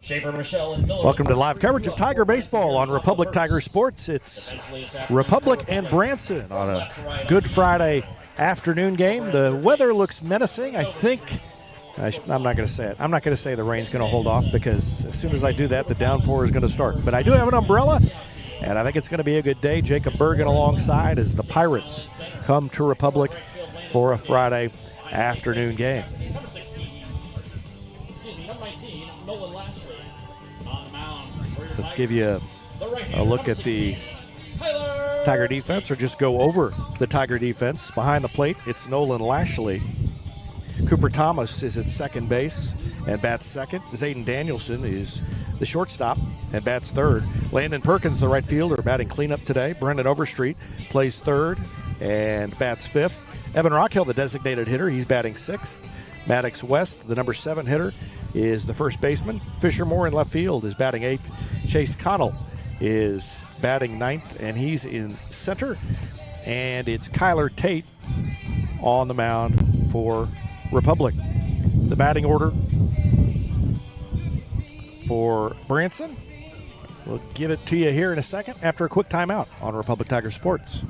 Schaefer, Michelle, and Miller. Welcome to live coverage of Tiger Baseball on Republic Tiger Sports. It's Republic and Branson on a Good Friday afternoon game. The weather looks menacing. I think, I'm not going to say it. I'm not going to say the rain's going to hold off because as soon as I do that, the downpour is going to start. But I do have an umbrella, and I think it's going to be a good day. Jacob Bergen alongside as the Pirates come to Republic for a Friday afternoon game. Let's give you a look at the Tiger defense, or just go over the Tiger defense. Behind the plate, it's Nolan Lashley. Cooper Thomas is at second base and bats second. Zayden Danielson is the shortstop and bats third. Landon Perkins, the right fielder, batting cleanup today. Brendan Overstreet plays third and bats fifth. Evan Rockhill, the designated hitter, he's batting sixth. Maddox West, the number 7 hitter, is the first baseman. Fisher Moore in left field is batting eighth. Chase Connell is batting ninth, and he's in center. And it's Kyler Tate on the mound for Republic. The batting order for Branson, we'll give it to you here in a second after a quick timeout on Republic Tiger Sports.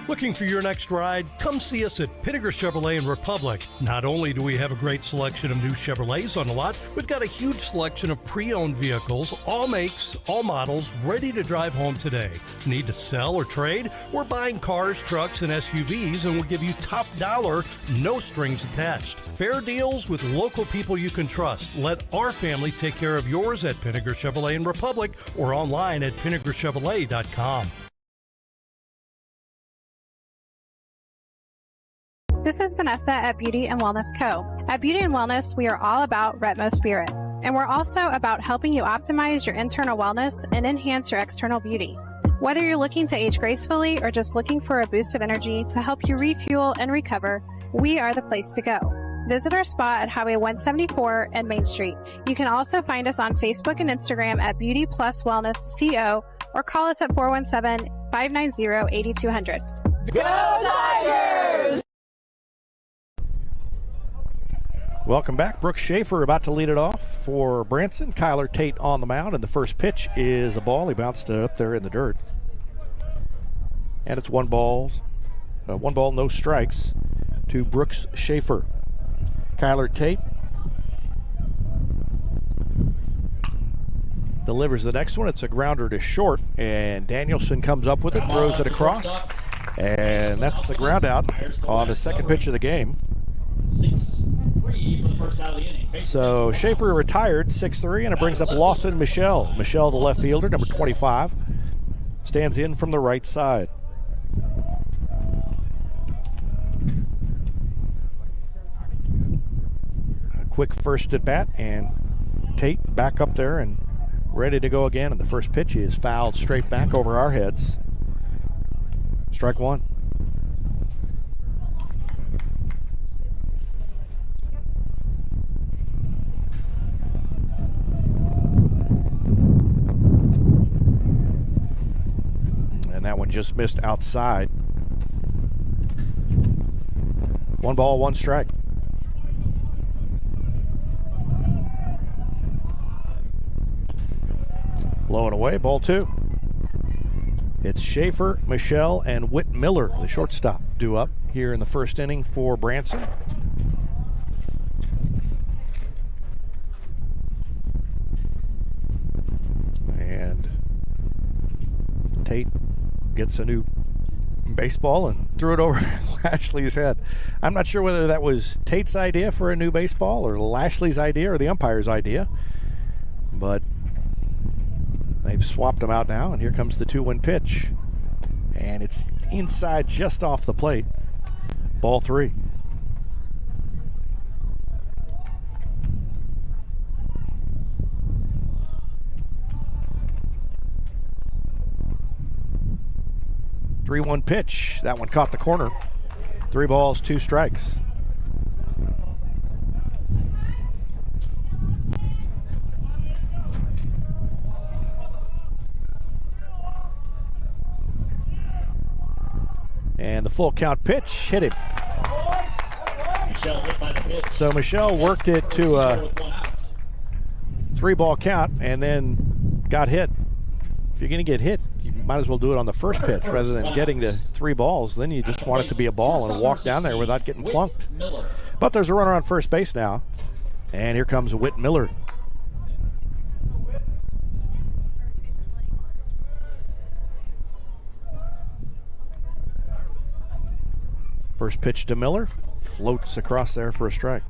Looking for your next ride? Come see us at Pinnaker Chevrolet in Republic. Not only do we have a great selection of new Chevrolets on the lot, we've got a huge selection of pre-owned vehicles, all makes, all models, ready to drive home today. Need to sell or trade? We're buying cars, trucks, and SUVs, and we'll give you top dollar, no strings attached. Fair deals with local people you can trust. Let our family take care of yours at Pinnaker Chevrolet in Republic or online at pinnakerchevrolet.com. This is Vanessa at Beauty and Wellness Co. At Beauty and Wellness, we are all about Retmo Spirit, and we're also about helping you optimize your internal wellness and enhance your external beauty. Whether you're looking to age gracefully or just looking for a boost of energy to help you refuel and recover, we are the place to go. Visit our spot at Highway 174 and Main Street. You can also find us on Facebook and Instagram at Beauty Plus Wellness CO, or call us at 417-590-8200. Go Tigers! Welcome back. Brooks Schaefer about to lead it off for Branson. Kyler Tate on the mound, and the first pitch is a ball. He bounced it up there in the dirt. And it's one ball, no strikes to Brooks Schaefer. Kyler Tate delivers the next one. It's a grounder to short, and Danielson comes up with it, throws it across, and that's the ground out on the second pitch of the game. 6-3 for the first out of the inning. So Schaefer retired 6-3, and it brings up Lawson Michelle. Michelle, the left fielder, number 25, stands in from the right side. A quick first at bat, and Tate back up there and ready to go again. And the first pitch is fouled straight back over our heads. Strike one. That one just missed outside. One ball, one strike. Low and away, ball two. It's Schaefer, Michelle, and Whit Miller, the shortstop, due up here in the first inning for Branson. And Tate gets a new baseball and threw it over Lashley's head. I'm not sure whether that was Tate's idea for a new baseball or Lashley's idea or the umpire's idea, but they've swapped them out now, and here comes the 2-1 pitch, and it's inside just off the plate. Ball three. Three-one pitch. That one caught the corner. 3 balls, 2 strikes. And the full count pitch hit him. Michelle hit by the pitch. So Michelle worked it to 3-ball count and then got hit. If you're going to get hit, you might as well do it on the first pitch rather than getting to 3 balls. Then you just want it to be a ball and walk down there without getting plunked. But there's a runner on first base now. And here comes Whit Miller. First pitch to Miller. Floats across there for a strike.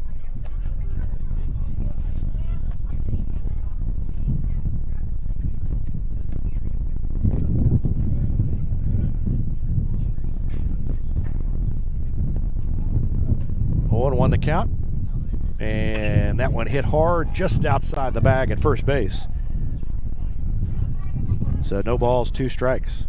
Oh, and 1 the count. And that one hit hard just outside the bag at first base. So no balls, 2 strikes.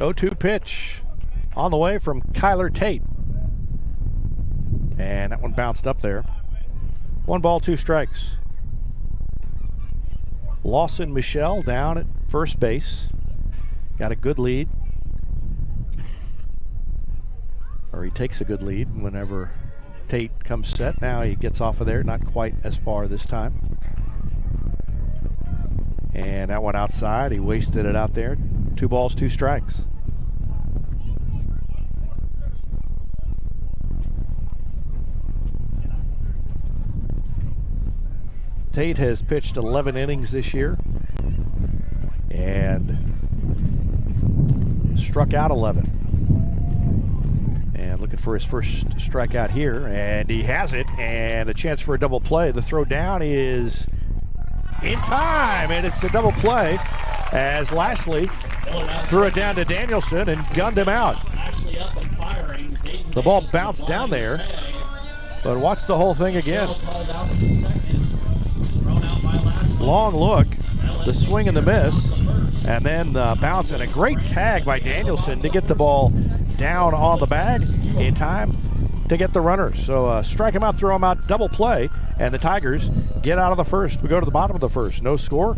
Oh, 2 pitch on the way from Kyler Tate. And that one bounced up there. 1 ball, 2 strikes. Lawson Michelle down at first base. Got a good lead. Or he takes a good lead whenever Tate comes set. Now he gets off of there, not quite as far this time. And that one outside, he wasted it out there. 2 balls, 2 strikes. Tate has pitched 11 innings this year and struck out 11. And looking for his first strikeout here, and he has it, and a chance for a double play. The throw down is in time, and it's a double play as Lashley threw it down to Danielson and gunned him out. The ball bounced down there, but watch the whole thing again. Long look, the swing and the miss, and then the bounce, and a great tag by Danielson to get the ball down on the bag in time to get the runner. So strike him out, throw him out, double play, and the Tigers get out of the first. We go to the bottom of the first. No score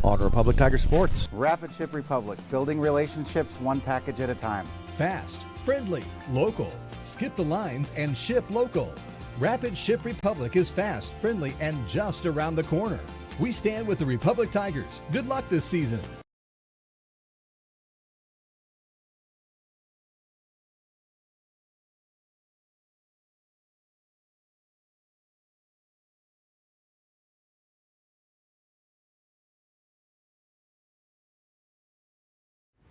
on Republic Tiger Sports. Rapid Ship Republic, building relationships 1 package at a time. Fast, friendly, local. Skip the lines and ship local. Rapid Ship Republic is fast, friendly, and just around the corner. We stand with the Republic Tigers. Good luck this season.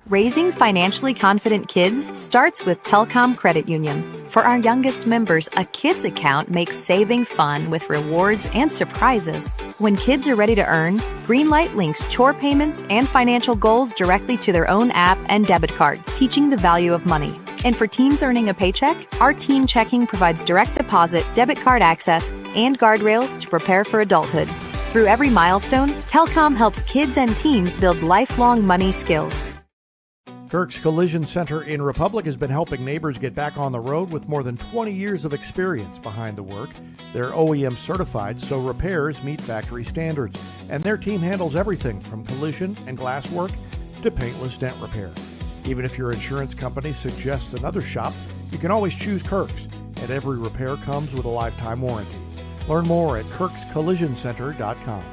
Raising financially confident kids starts with Telcom Credit Union. For our youngest members, a kids account makes saving fun with rewards and surprises. When kids are ready to earn, Greenlight links chore payments and financial goals directly to their own app and debit card, teaching the value of money. And for teens earning a paycheck, our Team Checking provides direct deposit, debit card access, and guardrails to prepare for adulthood. Through every milestone, Telcom helps kids and teens build lifelong money skills. Kirk's Collision Center in Republic has been helping neighbors get back on the road with more than 20 years of experience behind the work. They're OEM certified, so repairs meet factory standards. And their team handles everything from collision and glass work to paintless dent repair. Even if your insurance company suggests another shop, you can always choose Kirk's, and every repair comes with a lifetime warranty. Learn more at kirkscollisioncenter.com.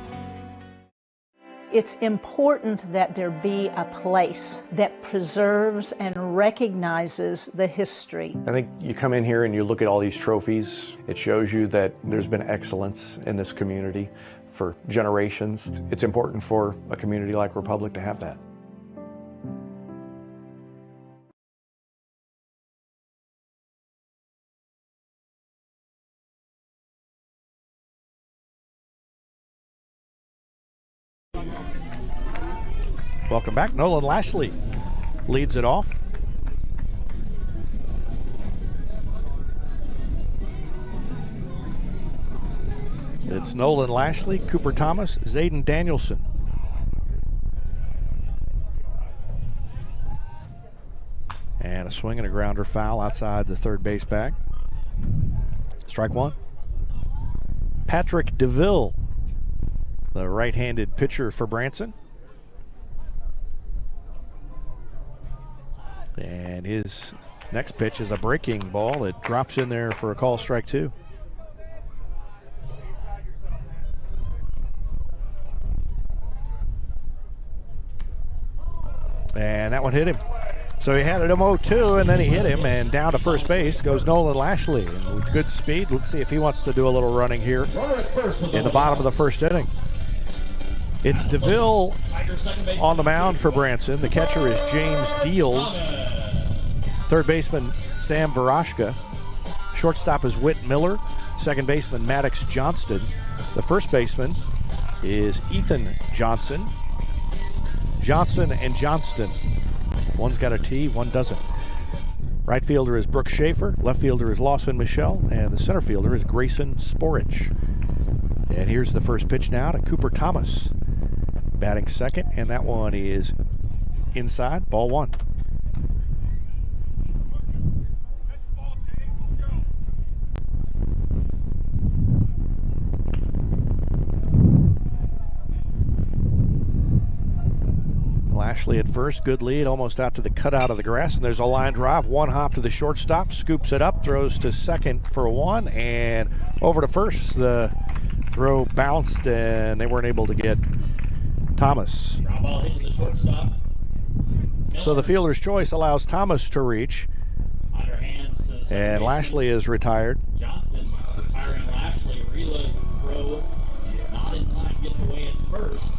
It's important that there be a place that preserves and recognizes the history. I think you come in here and you look at all these trophies. It shows you that there's been excellence in this community for generations. It's important for a community like Republic to have that. Welcome back. Nolan Lashley leads it off. It's Nolan Lashley, Cooper Thomas, Zayden Danielson. And a swing and a grounder foul outside the third base bag. Strike 1. Patrick DeVille, the right-handed pitcher for Branson. And his next pitch is a breaking ball. It drops in there for a call, strike 2. And that one hit him. So he had it 0-2, and then he hit him, and down to first base goes Nolan Lashley. And with good speed, let's see if he wants to do a little running here in the bottom of the first inning. It's DeVille on the mound for Branson. The catcher is James Deals. Third baseman, Sam Varashka. Shortstop is Whit Miller. Second baseman, Maddox Johnston. The first baseman is Ethan Johnson. Johnson and Johnston. One's got a T, one doesn't. Right fielder is Brooke Schaefer. Left fielder is Lawson Michelle. And the center fielder is Grayson Sporich. And here's the first pitch now to Cooper Thomas. Batting second, and that one is inside, ball 1. Lashley at first, good lead, almost out to the cutout of the grass, and there's a line drive, one hop to the shortstop, scoops it up, throws to second for 1, and over to first. The throw bounced, and they weren't able to get Thomas. Ground ball hit to the shortstop. So the fielder's choice allows Thomas to reach, and Lashley is retired. Johnston retiring Lashley, reload throw, not in time, gets away at first.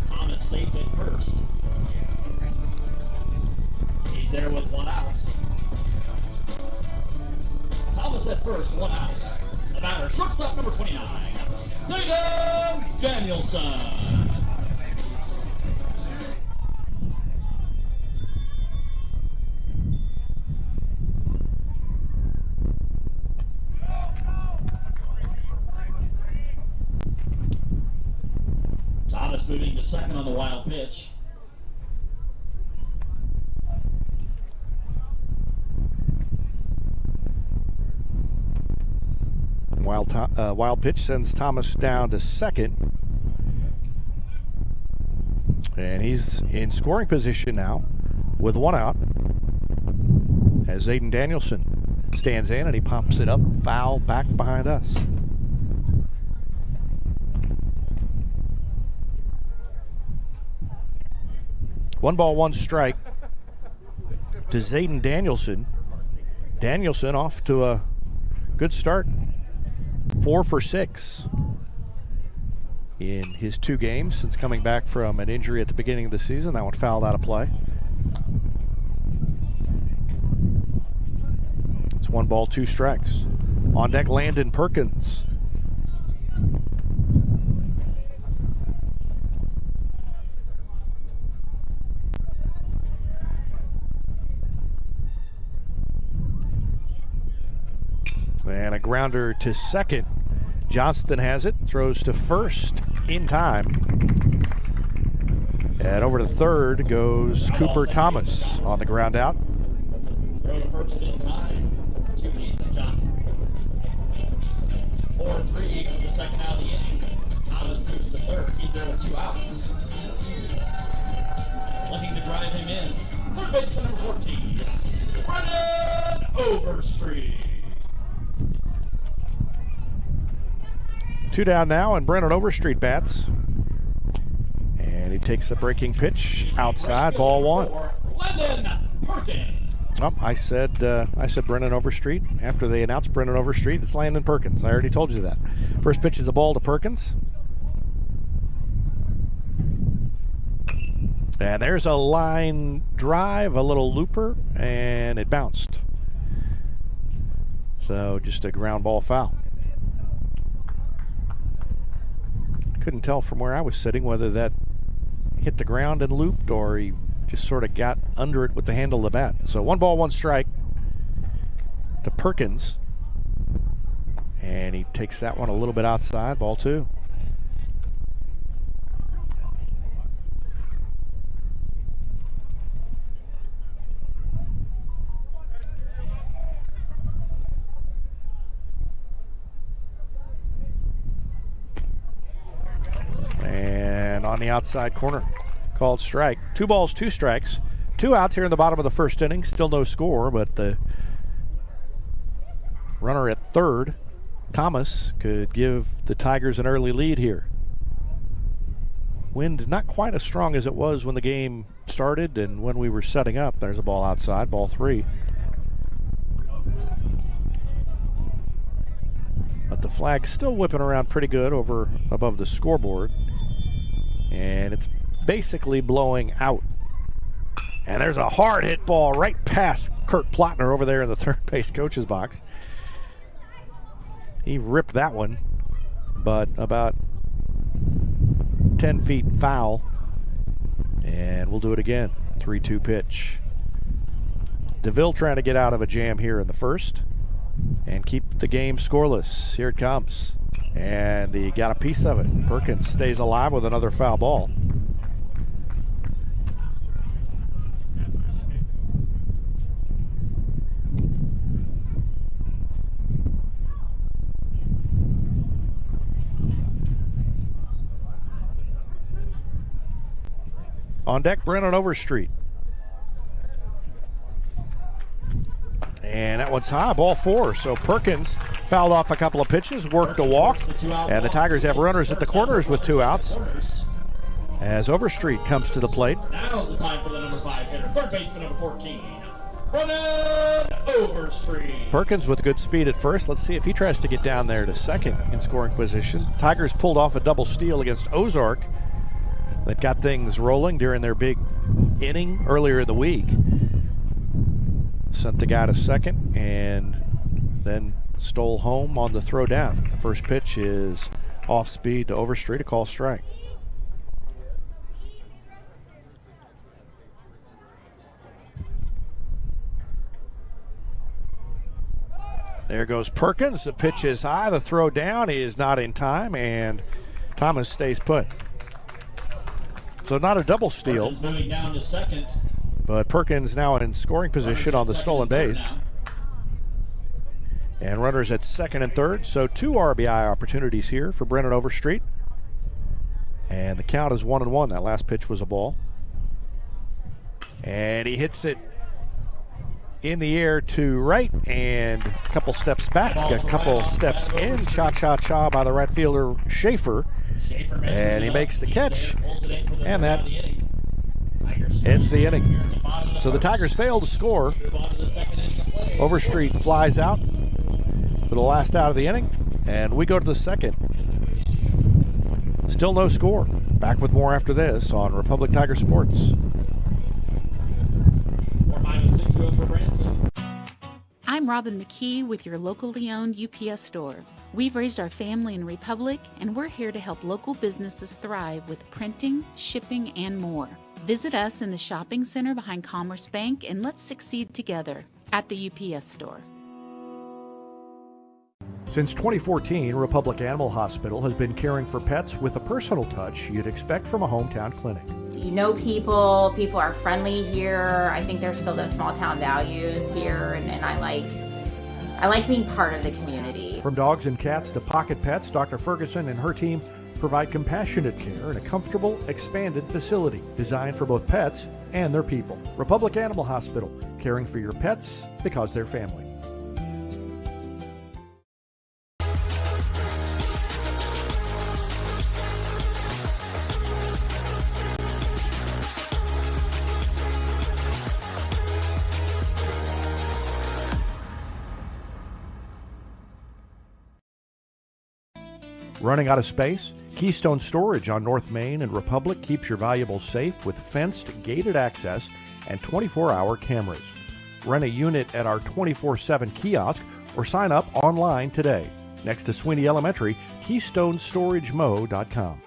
Thomas safe at first. He's there with 1 out. Thomas at first, 1 out. The batter, shortstop number 29, Zayden Danielson. Thomas moving to second on the wild pitch. Wild pitch sends Thomas down to second. And he's in scoring position now with 1 out. As Zayden Danielson stands in and he pops it up, foul back behind us. One ball, 1 strike to Zayden Danielson. Danielson off to a good start. 4 for 6 in his 2 games since coming back from an injury at the beginning of the season. That one fouled out of play. It's 1 ball, 2 strikes. On deck, Landon Perkins. And a grounder to second. Johnston has it, throws to first in time. And over to third goes Cooper Thomas on the ground out. Throw to first in time to Ethan Johnson. 4-3 for the second out of the inning. Thomas moves to third. He's there with 2 outs. Looking to drive him in. Third baseman number 14, Brennan Overstreet. 2 down now, and Brennan Overstreet bats. And he takes the breaking pitch outside, ball 1. Landon Perkins. Oh, I said Brennan Overstreet. After they announced Brennan Overstreet, it's Landon Perkins. I already told you that. First pitch is a ball to Perkins. And there's a line drive, a little looper, and it bounced. So just a ground ball foul. Couldn't tell from where I was sitting whether that hit the ground and looped or he just sort of got under it with the handle of the bat. So 1 ball, 1 strike to Perkins. And he takes that one a little bit outside, ball 2. on the outside corner. Called strike. 2 balls, 2 strikes. 2 outs here in the bottom of the first inning. Still no score, but the runner at third, Thomas, could give the Tigers an early lead here. Wind not quite as strong as it was when the game started and when we were setting up. There's a ball outside, ball 3. But the flag's still whipping around pretty good over above the scoreboard. And it's basically blowing out. And there's a hard hit ball right past Kurt Plotner over there in the third base coach's box. He ripped that one, but about 10 feet foul. And we'll do it again. 3-2 pitch. DeVille trying to get out of a jam here in the first and keep the game scoreless. Here it comes. And he got a piece of it. Perkins stays alive with another foul ball. On deck, Brennan Overstreet. And that one's high, ball 4. So Perkins fouled off a couple of pitches, worked a walk, and the Tigers have runners at the corners with 2 outs. As Overstreet comes to the plate. Now's the time for the number 5 hitter, third baseman number 14, Brennan Overstreet. Perkins with good speed at first. Let's see if he tries to get down there to second in scoring position. Tigers pulled off a double steal against Ozark that got things rolling during their big inning earlier in the week. Sent the guy to second and then stole home on the throw down. The first pitch is off speed to Overstreet, a call strike. There goes Perkins. The pitch is high. The throw down is not in time, and Thomas stays put. So not a double steal. Perkins moving down to second. But Perkins now in scoring position on the stolen base. And runners at second and third. So 2 RBI opportunities here for Brennan Overstreet. And the count is 1-1. That last pitch was a ball. And he hits it in the air to right and a couple steps back, a couple steps in. Cha-cha-cha by the right fielder Schaefer. And he makes the catch. And that ends the inning. So the Tigers fail to score. Overstreet flies out for the last out of the inning. And we go to the second. Still no score. Back with more after this on Republic Tiger Sports. I'm Robin McKee with your locally owned UPS store. We've raised our family in Republic, and we're here to help local businesses thrive with printing, shipping, and more. Visit us in the shopping center behind Commerce Bank, and let's succeed together at the UPS store. Since 2014, Republic Animal Hospital has been caring for pets with a personal touch you'd expect from a hometown clinic. You know people are friendly here. I think there's still those small town values here, and I like being part of the community. From dogs and cats to pocket pets, Dr. Ferguson and her team provide compassionate care in a comfortable, expanded facility designed for both pets and their people. Republic Animal Hospital, caring for your pets because they're family. Running out of space? Keystone Storage on North Main and Republic keeps your valuables safe with fenced, gated access and 24-hour cameras. Rent a unit at our 24/7 kiosk or sign up online today. Next to Sweeney Elementary, KeystoneStorageMo.com.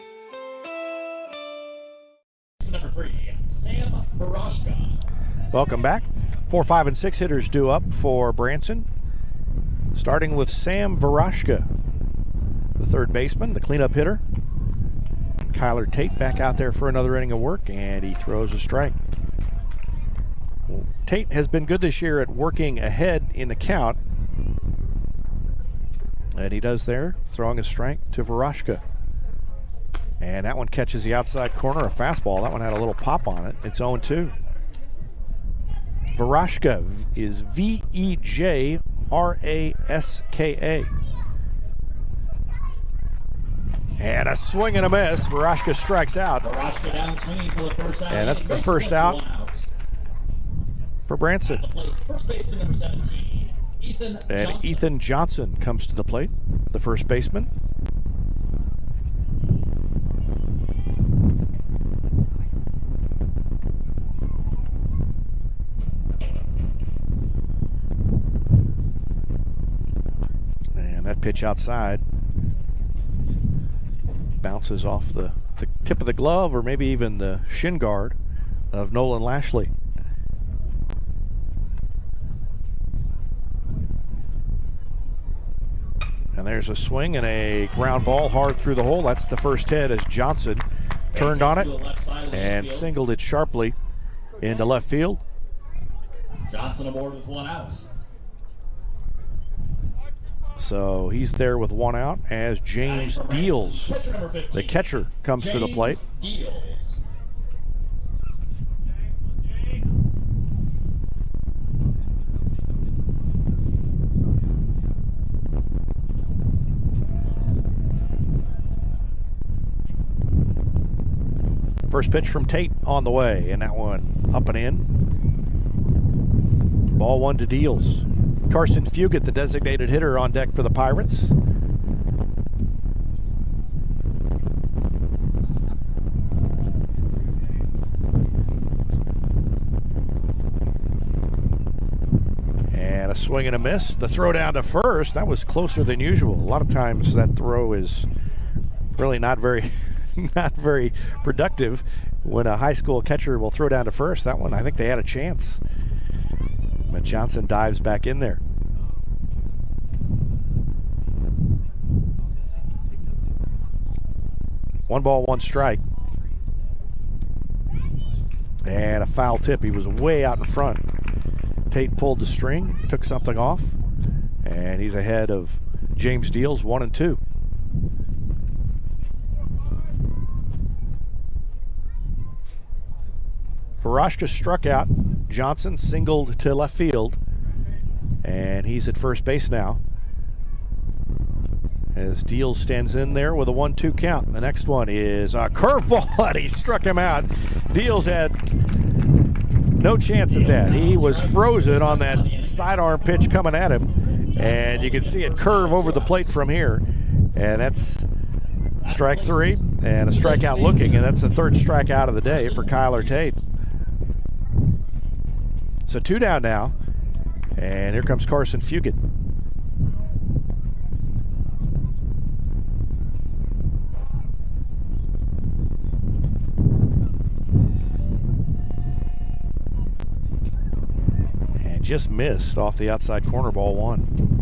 Number 3, Sam Barashka. Welcome back. 4, 5, and 6 hitters due up for Branson. Starting with Sam Varashka, the third baseman, the cleanup hitter. Kyler Tate back out there for another inning of work, and he throws a strike. Well, Tate has been good this year at working ahead in the count, and he does there, throwing a strike to Varashka. And that one catches the outside corner, a fastball. That one had a little pop on it. It's 0-2. Verashka is Vejraska. And a swing and a miss. Verashka strikes out. Verashka down swinging for the first out. And that's the first out for Branson. First baseman number 17, Ethan Johnson. And Ethan Johnson comes to the plate, the first baseman. And that pitch outside bounces off the tip of the glove or maybe even the shin guard of Nolan Lashley. And there's a swing and a ground ball hard through the hole. That's the first hit as Johnson turned on it and singled it sharply into left field. Johnson aboard with one out. So he's there with one out as James Deals, the catcher, comes to the plate. First pitch from Tate on the way, and that one up and in. Ball one to Deals. Carson Fugit, the designated hitter, on deck for the Pirates. And a swing and a miss. The throw down to first, that was closer than usual. A lot of times that throw is really not very not very productive when a high school catcher will throw down to first. That one, I think they had a chance. But Johnson dives back in there. One ball, one strike. And a foul tip. He was way out in front. Tate pulled the string, took something off, and he's ahead of James Deals, 1-2. Verashka struck out. Johnson singled to left field, and he's at first base now as Deals stands in there with a 1-2 count. The next one is a curveball, and he struck him out. Deals had no chance at that. He was frozen on that sidearm pitch coming at him, and you can see it curve over the plate from here, and that's strike three and a strikeout looking, and that's the third strikeout of the day for Kyler Tate. So two down now, and here comes Carson Fugit. And just missed off the outside corner, ball one.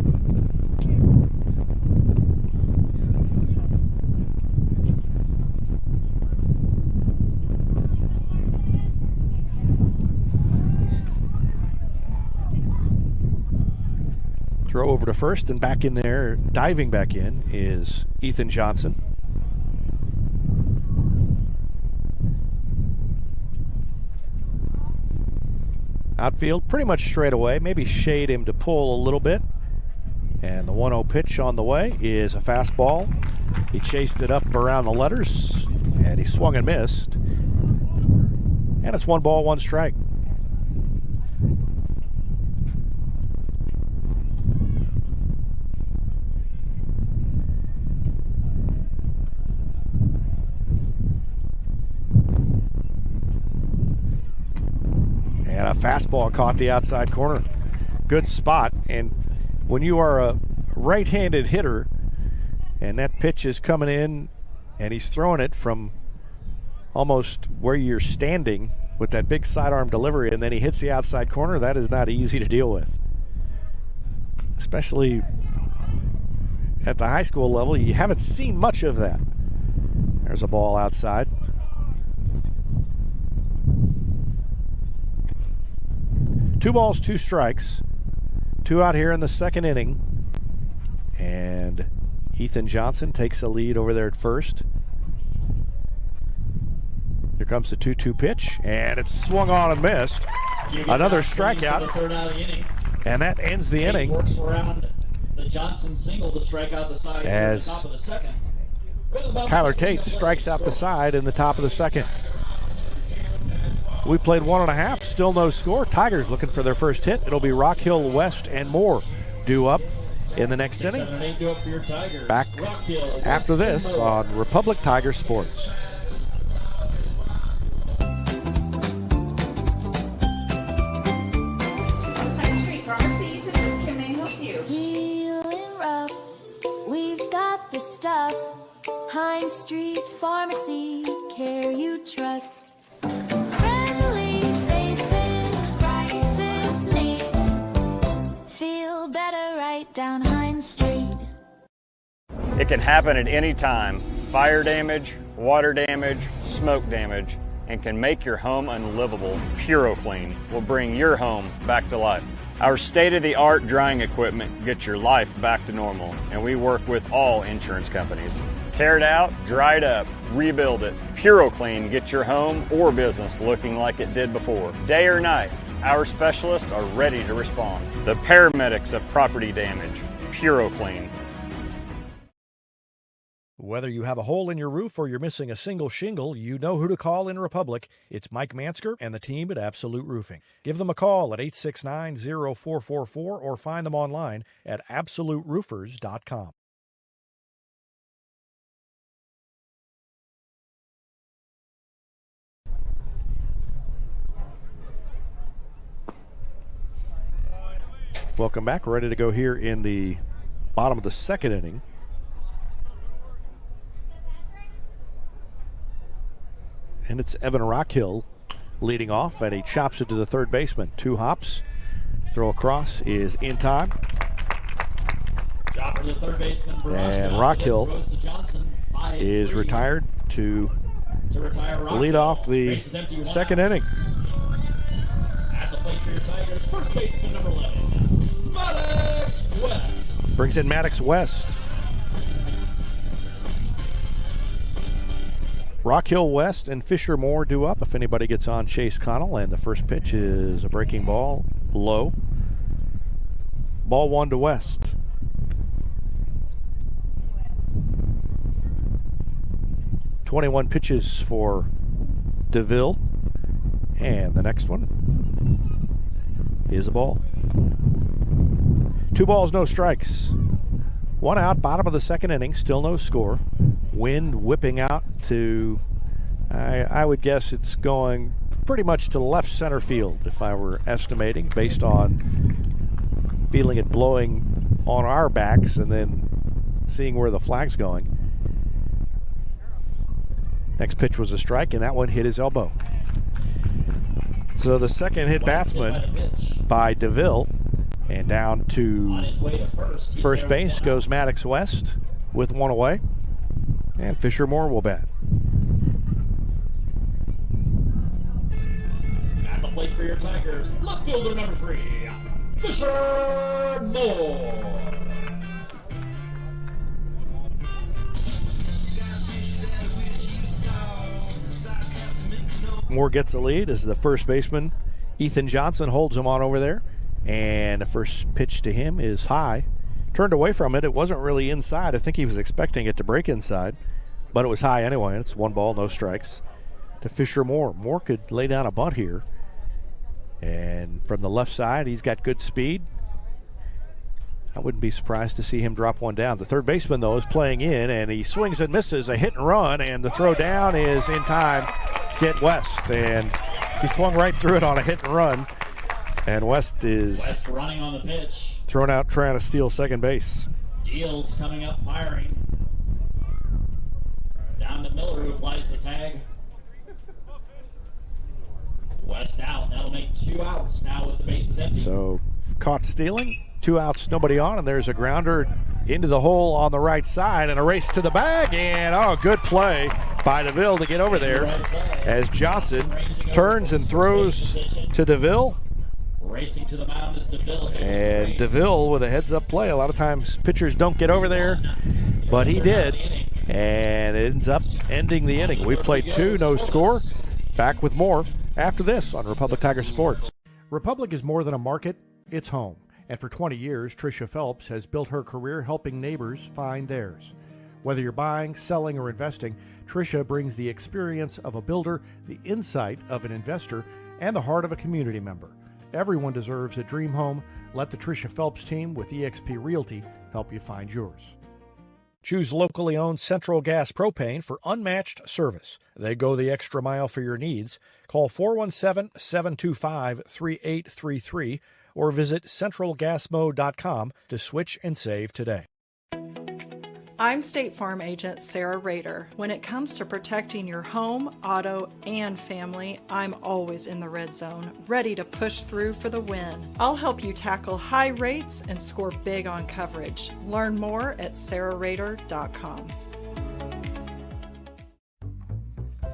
Throw over to first, and back in there, diving back in, is Ethan Johnson. Outfield pretty much straight away, maybe shade him to pull a little bit. And the 1-0 pitch on the way is a fastball. He chased it up around the letters, and he swung and missed. And it's 1 ball, 1 strike. And a fastball caught the outside corner. Good spot. And when you are a right-handed hitter and that pitch is coming in and he's throwing it from almost where you're standing with that big sidearm delivery, and then he hits the outside corner, that is not easy to deal with. Especially at the high school level, you haven't seen much of that. There's a ball outside. 2 balls, 2 strikes. 2 out here in the second inning. And Ethan Johnson takes a lead over there at first. Here comes the 2-2 pitch, and it's swung on and missed. Another strikeout, and that ends the inning. Works around the Johnson single to strike out the side as at the top of the second. Kyler Tate strikes out the side in the top of the second. We played 1.5, still no score. Tigers looking for their first hit. It'll be Rock Hill West and more due up in the next inning. Back after this on Republic Tiger Sports. Stuff. Hines Street Pharmacy, care you trust. Friendly faces, prices neat. Feel better right down Hines Street. It can happen at any time. Fire damage, water damage, smoke damage, and can make your home unlivable. PuroClean will bring your home back to life. Our state-of-the-art drying equipment gets your life back to normal, and we work with all insurance companies. Tear it out, dry it up, rebuild it. PuroClean gets your home or business looking like it did before. Day or night, our specialists are ready to respond. The paramedics of property damage. PuroClean. Whether you have a hole in your roof or you're missing a single shingle, you know who to call in Republic. It's Mike Mansker and the team at Absolute Roofing. Give them a call at 869-0444 or find them online at absoluteroofers.com. Welcome back. We're ready to go here in the bottom of the second inning. And it's Evan Rockhill leading off, and he chops it to the third baseman. 2 hops. Throw across is in time. Chopper to the third baseman. And Rockhill is retired to lead off the second inning. At the plate for your Tigers, first baseman number 11, Maddox West. Brings in Maddox West. Rock Hill West and Fisher Moore due up if anybody gets on Chase Connell, and the first pitch is a breaking ball, low. Ball 1 to West. .21 pitches for DeVille, and the next one is a ball. 2 balls, no strikes. 1 out, bottom of the second inning, still no score. Wind whipping out to, I would guess it's going pretty much to left center field if I were estimating, based on feeling it blowing on our backs and then seeing where the flag's going. Next pitch was a strike, and that one hit his elbow. So the second hit batsman by DeVille, and down to first base goes Maddox West with 1 away. And Fisher Moore will bat. At the plate for your Tigers, left fielder number 3, Fisher Moore. Moore gets the lead as the first baseman, Ethan Johnson, holds him on over there. And the first pitch to him is high. Turned away from it. It wasn't really inside. I think he was expecting it to break inside, but it was high anyway. It's 1 ball, no strikes to Fisher Moore. Moore could lay down a bunt here. And from the left side, he's got good speed. I wouldn't be surprised to see him drop one down. The third baseman, though, is playing in, and he swings and misses a hit and run, and the throw down is in time to get West. And he swung right through it on a hit and run. And West is running on the pitch. Thrown out trying to steal second base. Deals coming up firing. Down to Miller, who applies the tag. West out. That'll make 2 outs now with the bases empty. So caught stealing. 2 outs, nobody on, and there's a grounder into the hole on the right side and a race to the bag. And good play by DeVille to get over there as Johnson turns and throws to DeVille. Racing to the mound is DeVille. And DeVille with a heads-up play. A lot of times pitchers don't get over there, but he did. And it ends up ending the inning. We played 2, no score. Back with more after this on Republic Tiger Sports. Republic is more than a market, it's home. And for 20 years, Tricia Phelps has built her career helping neighbors find theirs. Whether you're buying, selling, or investing, Tricia brings the experience of a builder, the insight of an investor, and the heart of a community member. Everyone deserves a dream home. Let the Tricia Phelps team with eXp Realty help you find yours. Choose locally owned Central Gas Propane for unmatched service. They go the extra mile for your needs. Call 417-725-3833 or visit centralgasmo.com to switch and save today. I'm State Farm Agent Sarah Rader. When it comes to protecting your home, auto, and family, I'm always in the red zone, ready to push through for the win. I'll help you tackle high rates and score big on coverage. Learn more at sarahrader.com.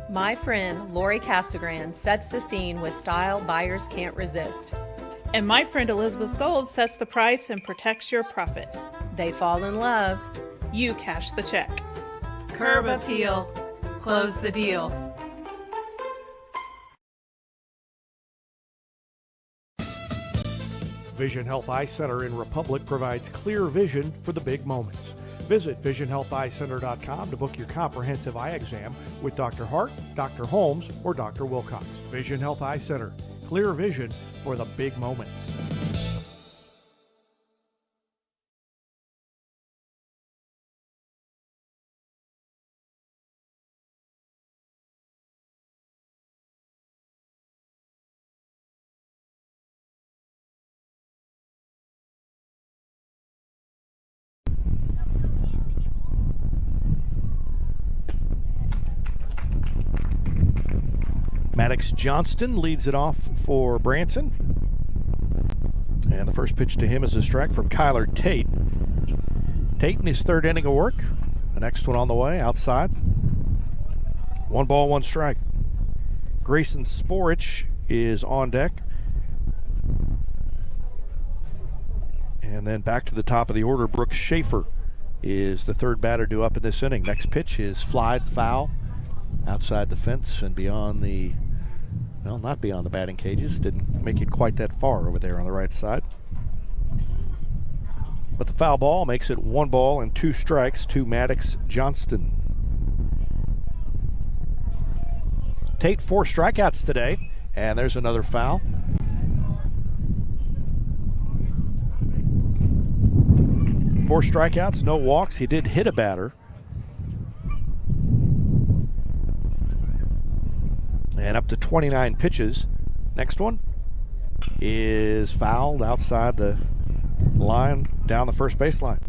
My friend Lori Casagrande sets the scene with style buyers can't resist. And my friend Elizabeth Gold sets the price and protects your profit. They fall in love. You cash the check. Curb appeal. Close the deal. Vision Health Eye Center in Republic provides clear vision for the big moments. Visit visionhealtheyecenter.com to book your comprehensive eye exam with Dr. Hart, Dr. Holmes, or Dr. Wilcox. Vision Health Eye Center. Clear vision for the big moments. Maddox Johnston leads it off for Branson. And the first pitch to him is a strike from Kyler Tate. Tate in his third inning of work. The next one on the way, outside. 1 ball, 1 strike. Grayson Sporich is on deck. And then back to the top of the order, Brooks Schaefer is the third batter due up in this inning. Next pitch is flied foul outside the fence and beyond the, well, not beyond the batting cages. Didn't make it quite that far over there on the right side. But the foul ball makes it 1 ball and 2 strikes to Maddox Johnston. Tate 4 strikeouts today, and there's another foul. Four strikeouts, no walks. He did hit a batter. And up to 29 pitches. Next one is fouled outside the line, down the first baseline.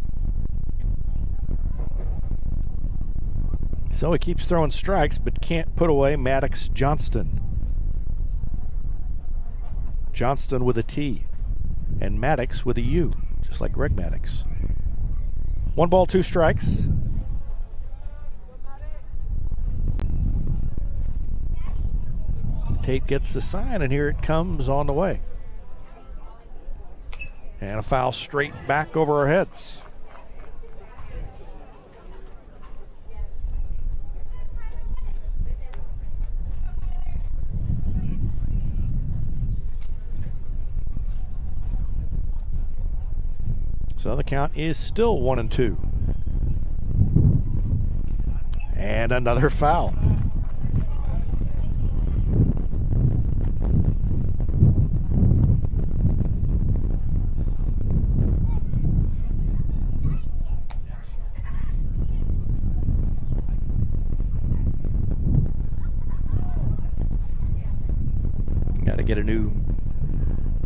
So he keeps throwing strikes, but can't put away Maddox Johnston. Johnston with a T, and Maddox with a U, just like Greg Maddox. 1 ball, 2 strikes. Tate gets the sign, and here it comes on the way. And a foul straight back over our heads. So the count is still 1-2. And another foul. Got to get a new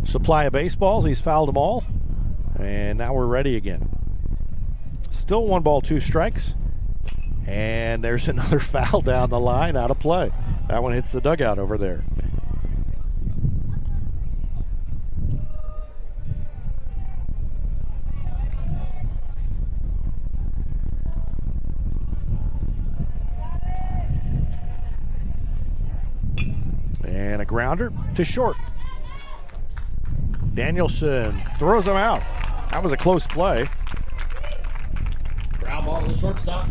supply of baseballs. He's fouled them all. And now we're ready again. Still 1 ball, 2 strikes. And there's another foul down the line, out of play. That one hits the dugout over there. And a grounder to short. Danielson throws him out. That was a close play. Ground ball to the shortstop.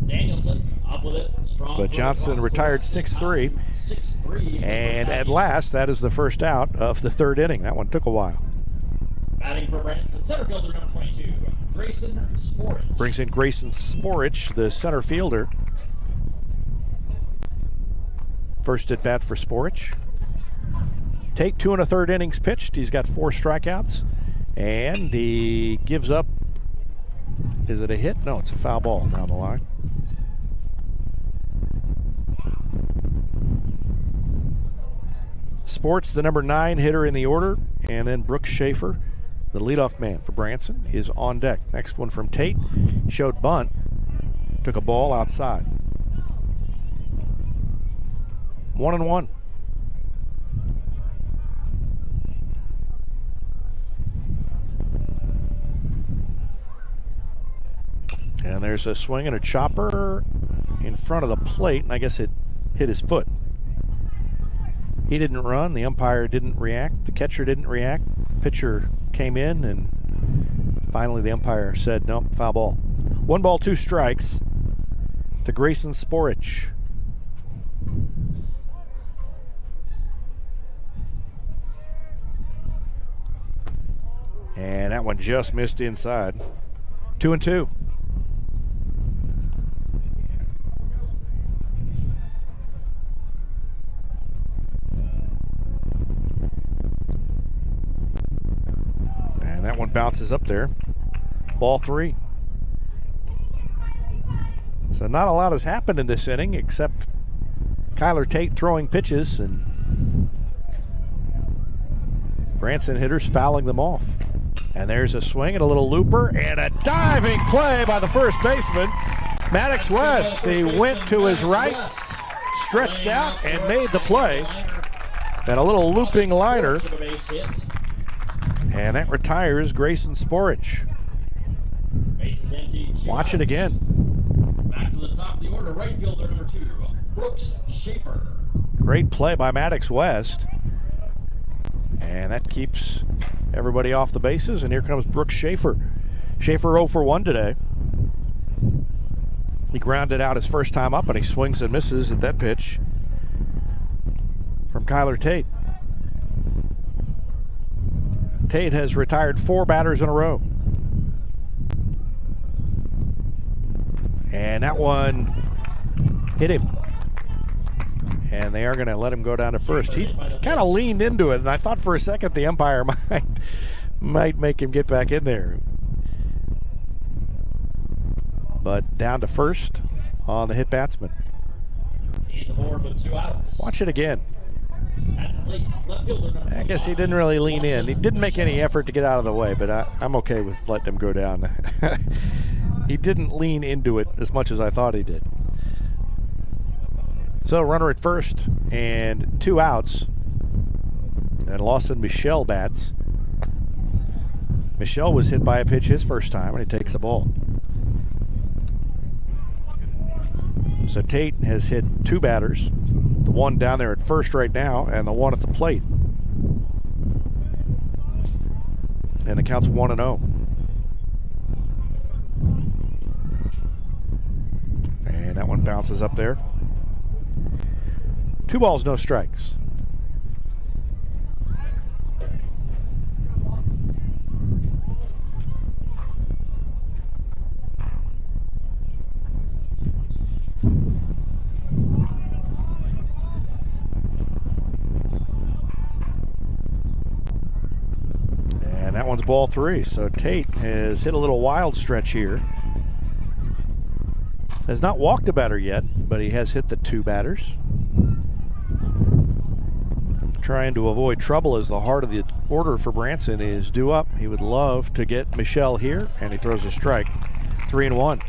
Danielson up with it. Strong But Johnson retired 6-3. 6-3. And at last, that is the first out of the third inning. That one took a while. Batting for Branson, center fielder number 22, Grayson Sporich. Brings in Grayson Sporich, the center fielder. First at bat for Sporich. Tate 2 1/3 innings pitched. He's got 4 strikeouts. And he gives up. Is it a hit? No, it's a foul ball down the line. Sports, the number 9 hitter in the order. And then Brooks Schaefer, the leadoff man for Branson, is on deck. Next one from Tate. Showed bunt. Took a ball outside. 1-1. And there's a swing and a chopper in front of the plate, and I guess it hit his foot. He didn't run. The umpire didn't react. The catcher didn't react. The pitcher came in, and finally the umpire said, no, foul ball. 1 ball, 2 strikes to Grayson Sporich. And that one just missed inside. 2-2. And that one bounces up there. Ball 3. So not a lot has happened in this inning except Kyler Tate throwing pitches and Branson hitters fouling them off. And there's a swing and a little looper and a diving play by the first baseman, Maddox West. He went to his right, stretched out, and made the play. And a little looping liner. And that retires Grayson Sporich. Watch it again. Back to the top of the order, right fielder number 2, Brooks Schaefer. Great play by Maddox West. And that keeps everybody off the bases. And here comes Brooks Schaefer. Schaefer 0 for 1 today. He grounded out his first time up, and he swings and misses at that pitch from Kyler Tate. Tate has retired 4 batters in a row. And that one hit him. And they are going to let him go down to first. He kind of leaned into it, and I thought for a second the umpire might make him get back in there. But down to first on the hit batsman. He's aboard with 2 outs. Watch it again. Left fielder number 25. I guess he didn't really lean in. He didn't make any effort to get out of the way, but I'm okay with letting him go down. He didn't lean into it as much as I thought he did. So runner at first and 2 outs. And Lawson Michel bats. Michel was hit by a pitch his first time, and he takes the ball. So Tate has hit 2 batters. The one down there at first right now, and the one at the plate. And the count's 1-0. And that one bounces up there. 2 balls, no strikes. And that one's ball 3. So Tate has hit a little wild stretch here. Has not walked a batter yet, but he has hit the 2 batters. Trying to avoid trouble as the heart of the order for Branson is due up. He would love to get Michel here, and he throws a strike. 3-1.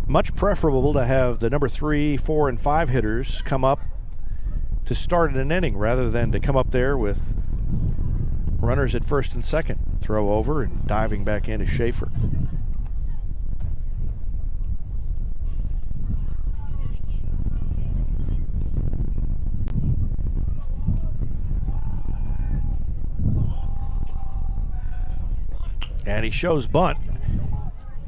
Much preferable to have the number 3, 4, and 5 hitters come up to start an inning rather than to come up there with runners at first and second. Throw over and diving back in is Schaefer. And he shows bunt.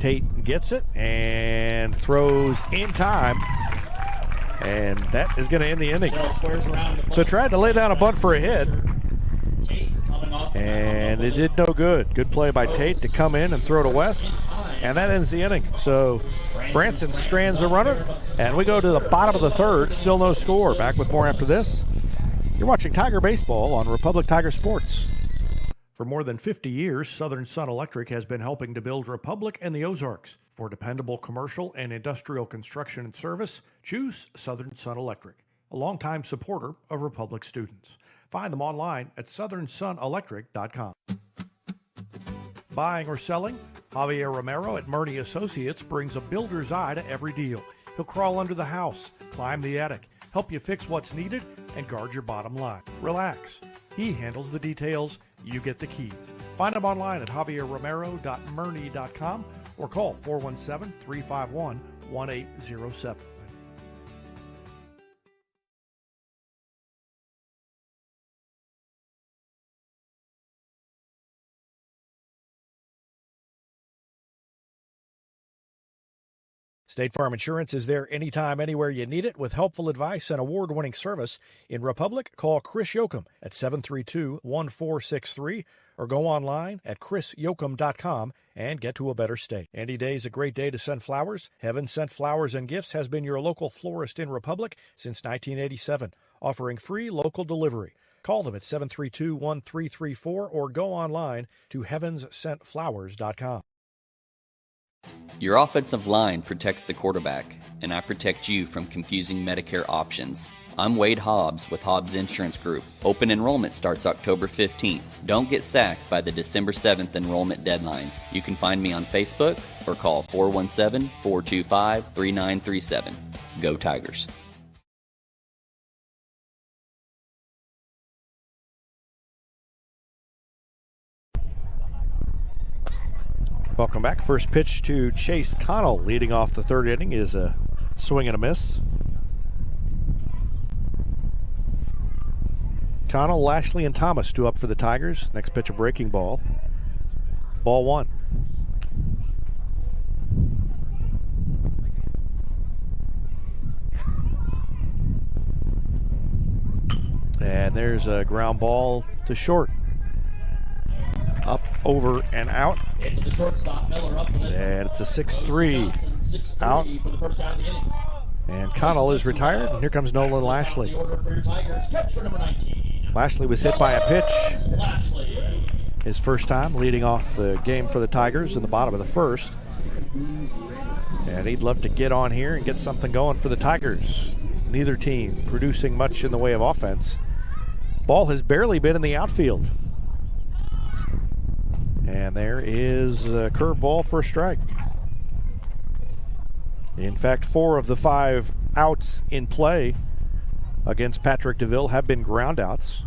Tate gets it and throws in time. And that is going to end the inning. So tried to lay down a bunt for a hit. And it did no good. Good play by Tate to come in and throw to West. And that ends the inning. So Branson strands a runner. And we go to the bottom of the third. Still no score. Back with more after this. You're watching Tiger Baseball on Republic Tiger Sports. For more than 50 years, Southern Sun Electric has been helping to build Republic and the Ozarks. For dependable commercial and industrial construction and service, choose Southern Sun Electric, a longtime supporter of Republic students. Find them online at southernsunelectric.com. Buying or selling? Javier Romero at Murney Associates brings a builder's eye to every deal. He'll crawl under the house, climb the attic, help you fix what's needed, and guard your bottom line. Relax. He handles the details. You get the keys. Find him online at javierromero.murney.com or call 417-351-1807. State Farm Insurance is there anytime, anywhere you need it with helpful advice and award-winning service. In Republic, call Chris Yoakum at 732-1463 or go online at chrisyoakum.com and get to a better state. Any day is a great day to send flowers. Heaven Sent Flowers and Gifts has been your local florist in Republic since 1987, offering free local delivery. Call them at 732-1334 or go online to heavenssentflowers.com. Your offensive line protects the quarterback, and I protect you from confusing Medicare options. I'm Wade Hobbs with Hobbs Insurance Group. Open enrollment starts October 15th. Don't get sacked by the December 7th enrollment deadline. You can find me on Facebook or call 417-425-3937. Go Tigers. Welcome back. First pitch to Chase Connell, leading off the third inning, is a swing and a miss. Connell, Lashley, and Thomas due up for the Tigers. Next pitch, a breaking ball. Ball one. And there's a ground ball to short. Up, over, and out. Into the shortstop, Miller up the and it's a 6-3 out. For the first out of the inning. And Connell is retired, and here comes Nolan Lashley. The order for your Tigers, catcher number 19. Lashley was hit by a pitch. His first time leading off the game for the Tigers in the bottom of the first. And he'd love to get on here and get something going for the Tigers. Neither team producing much in the way of offense. Ball has barely been in the outfield. And there is a curveball for a strike. In fact, 4 of the 5 outs in play against Patrick DeVille have been ground outs.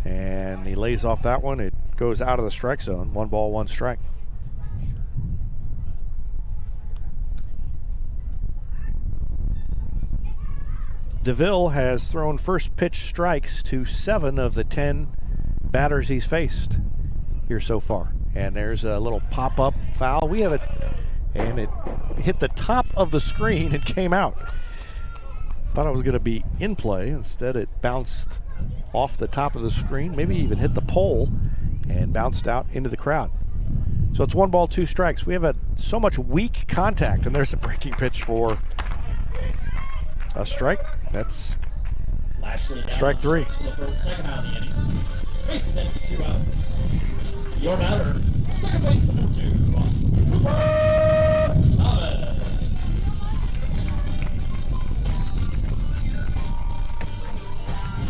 And he lays off that one. It goes out of the strike zone. 1 ball, 1 strike. DeVille has thrown first pitch strikes to 7 of the 10 batters he's faced here so far. And there's a little pop-up foul. We have it, and it hit the top of the screen and came out. Thought it was going to be in play. Instead, it bounced off the top of the screen, maybe even hit the pole, and bounced out into the crowd. So it's 1 ball, 2 strikes. We have so much weak contact, and there's a breaking pitch for a strike. That's strike 3. Second out of the inning. Base hit for 2 outs. Your batter, second baseman number 2, Cooper Thomas.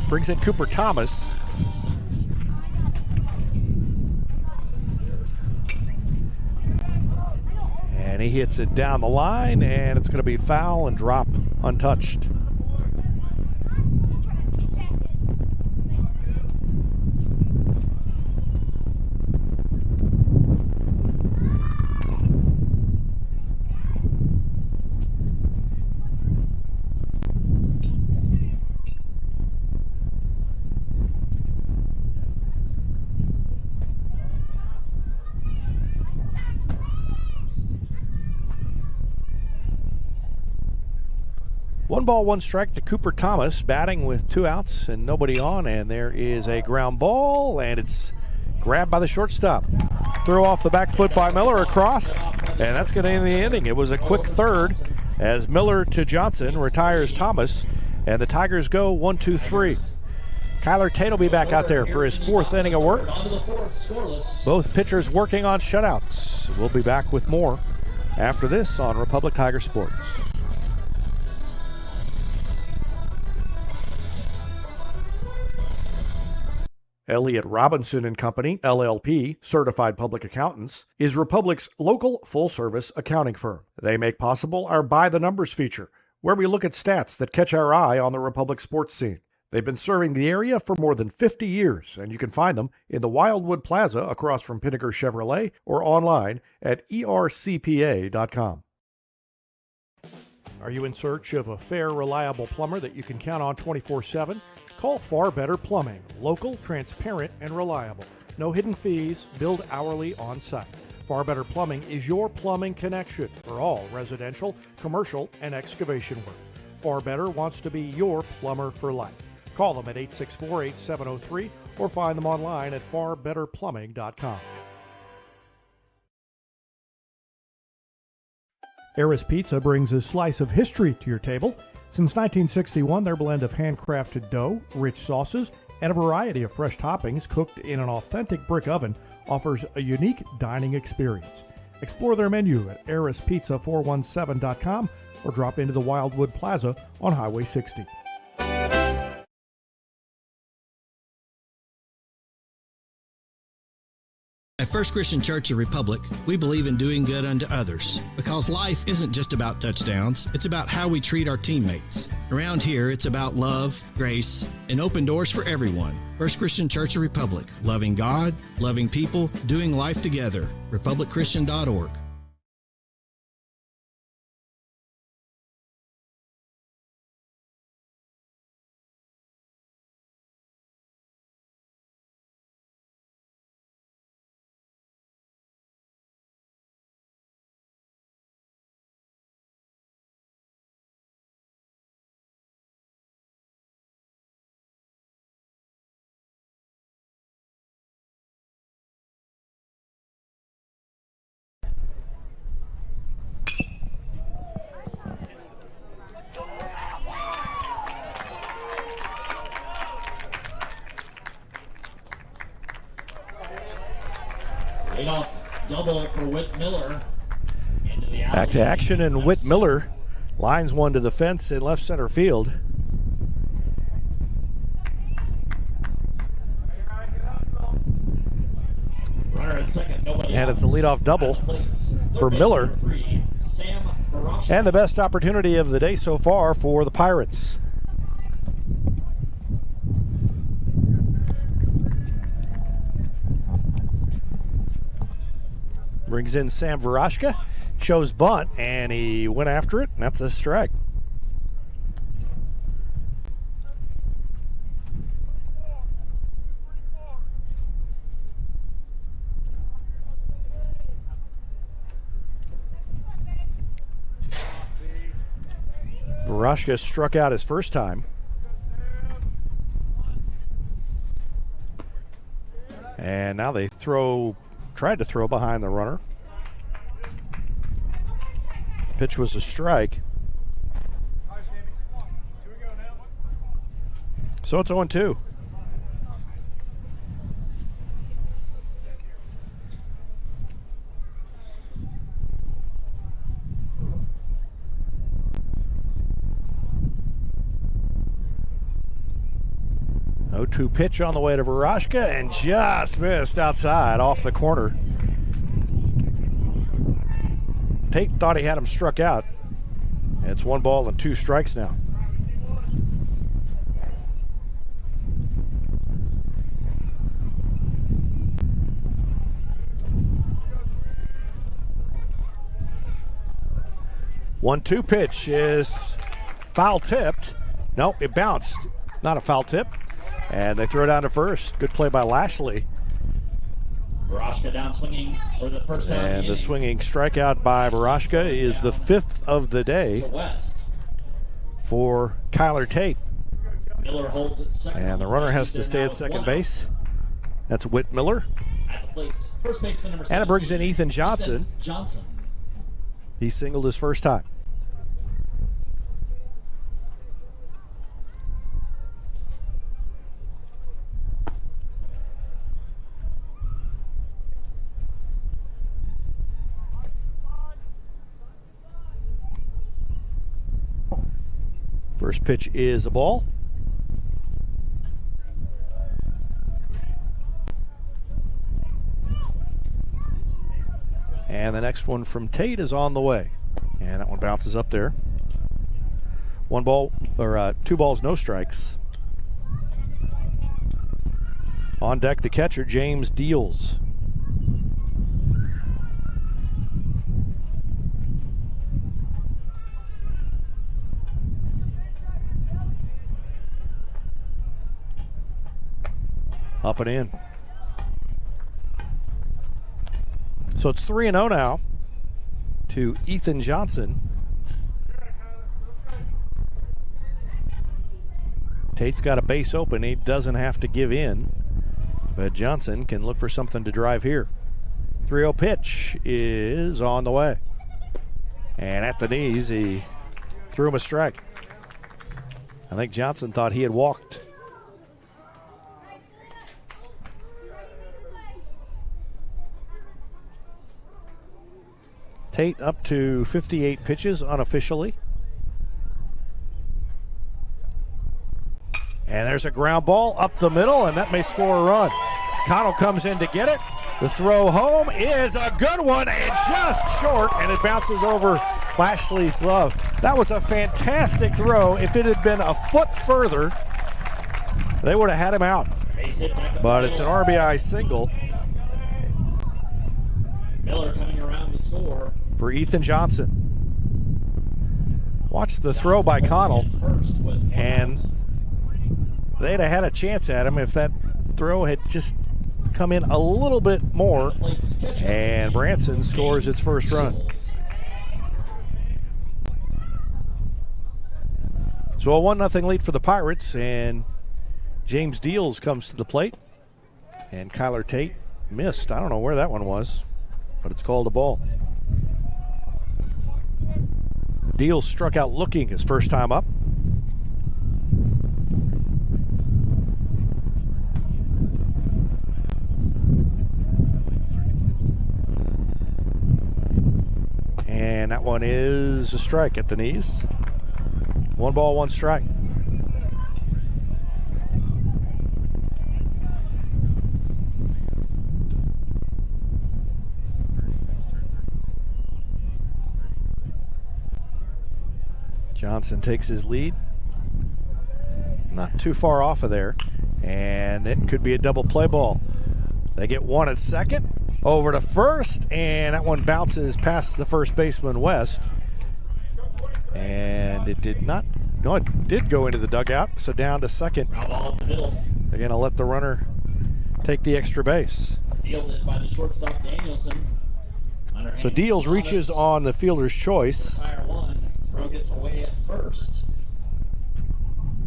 Brings in Cooper Thomas. And he hits it down the line, and it's going to be foul and drop untouched. 1 ball, 1 strike to Cooper Thomas, batting with 2 outs and nobody on, and there is a ground ball, and it's grabbed by the shortstop. Throw off the back foot by Miller across, and that's going to end the inning. It was a quick third as Miller to Johnson retires Thomas, and the Tigers go 1-2-3. Kyler Tate will be back out there for his 4th inning of work. Both pitchers working on shutouts. We'll be back with more after this on Republic Tiger Sports. Elliott Robinson and Company, LLP, Certified Public Accountants, is Republic's local full-service accounting firm. They make possible our By the Numbers feature, where we look at stats that catch our eye on the Republic sports scene. They've been serving the area for more than 50 years, and you can find them in the Wildwood Plaza across from Pinnaker Chevrolet or online at ercpa.com. Are you in search of a fair, reliable plumber that you can count on 24/7? Call Far Better Plumbing. Local, transparent, and reliable. No hidden fees, billed hourly on site. Far Better Plumbing is your plumbing connection for all residential, commercial, and excavation work. Far Better wants to be your plumber for life. Call them at 864-8703 or find them online at farbetterplumbing.com. Eris Pizza brings a slice of history to your table. Since 1961, their blend of handcrafted dough, rich sauces, and a variety of fresh toppings cooked in an authentic brick oven offers a unique dining experience. Explore their menu at erispizza417.com or drop into the Wildwood Plaza on Highway 60. At First Christian Church of Republic, we believe in doing good unto others because life isn't just about touchdowns, it's about how we treat our teammates. Around here, it's about love, grace, and open doors for everyone. First Christian Church of Republic, loving God, loving people, doing life together. republicchristian.org. Leadoff double for Whit Miller. Back to action, and Whit Miller lines one to the fence in left center field. Runner at second, nobody And it's a leadoff double for Miller. And the best opportunity of the day so far for the Pirates. Brings in Sam Varashka, shows bunt, and he went after it, and that's a strike. Varashka struck out his first time. And now they tried to throw behind the runner. Pitch was a strike. So it's 0-2. Oh-2 pitch on the way to Varashka and just missed outside off the corner. Tate thought he had him struck out. It's 1 ball and 2 strikes now. One-two pitch is foul tipped. No, it bounced. Not a foul tip. And they throw it down to first. Good play by Lashley. Varashka down swinging for the first out. And the swinging strikeout by Varashka is the 5th of the day for Kyler Tate. Miller holds at second. And the runner has to stay at second base. That's Whit Miller. At the plate, first baseman number And it brings in Ethan Johnson. He singled his first time. First pitch is a ball. And the next one from Tate is on the way. And that one bounces up there. 2 balls, no strikes. On deck, the catcher, James Deals. Up and in. So it's 3-0 now to Ethan Johnson. Tate's got a base open. He doesn't have to give in, but Johnson can look for something to drive here. 3-0 pitch is on the way. And at the knees, he threw him a strike. I think Johnson thought he had walked. Tate up to 58 pitches unofficially. And there's a ground ball up the middle, and that may score a run. Connell comes in to get it. The throw home is a good one and just short, and it bounces over Lashley's glove. That was a fantastic throw. If it had been a foot further, they would have had him out. But it's an RBI single. Miller coming around to score for Ethan Johnson. Watch the throw by Connell, and they'd have had a chance at him if that throw had just come in a little bit more, and Branson scores its first run. So a 1-0 lead for the Pirates, and James Deals comes to the plate, and Kyler Tate missed. I don't know where that one was, but it's called a ball. Deals struck out looking his first time up. And that one is a strike at the knees. 1 ball, 1 strike. Johnson takes his lead. Not too far off of there. And it could be a double play ball. They get one at second. Over to first, and that one bounces past the first baseman, West. And it did not. No, it did go into the dugout, so down to second. They're going to let the runner take the extra base. Fielded by the shortstop, Danielson. So Deals reaches on the fielder's choice. Tire 1. Throw gets away at first.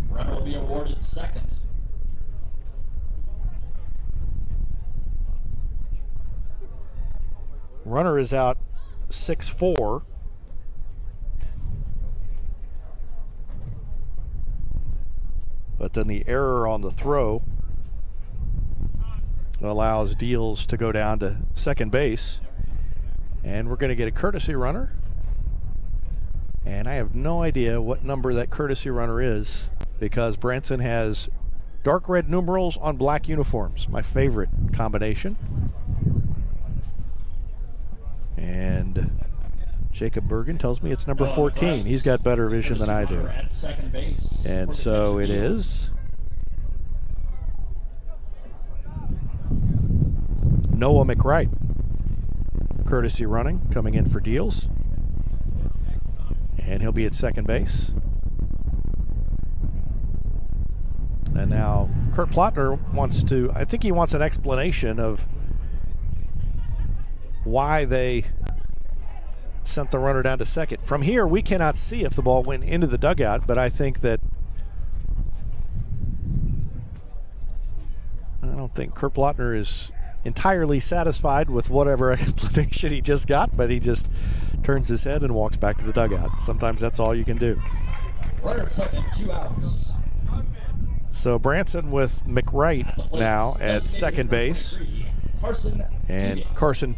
Runner will be awarded second. Runner is out 6-4. But then the error on the throw allows Deals to go down to second base. And we're going to get a courtesy runner. And I have no idea what number that courtesy runner is, because Branson has dark red numerals on black uniforms. My favorite combination. And Jacob Bergen tells me it's number 14. He's got better vision than I do. And so it is Noah McWright. Courtesy running, coming in for Deals. And he'll be at second base. And now Kurt Plotner wants to, I think he wants an explanation of why they sent the runner down to second. From here, we cannot see if the ball went into the dugout, but I think that I don't think Kurt Blotner is entirely satisfied with whatever explanation he just got, but he just turns his head and walks back to the dugout. Sometimes that's all you can do. Runner at second, 2 outs. So Branson with McWright now at second base. And Carson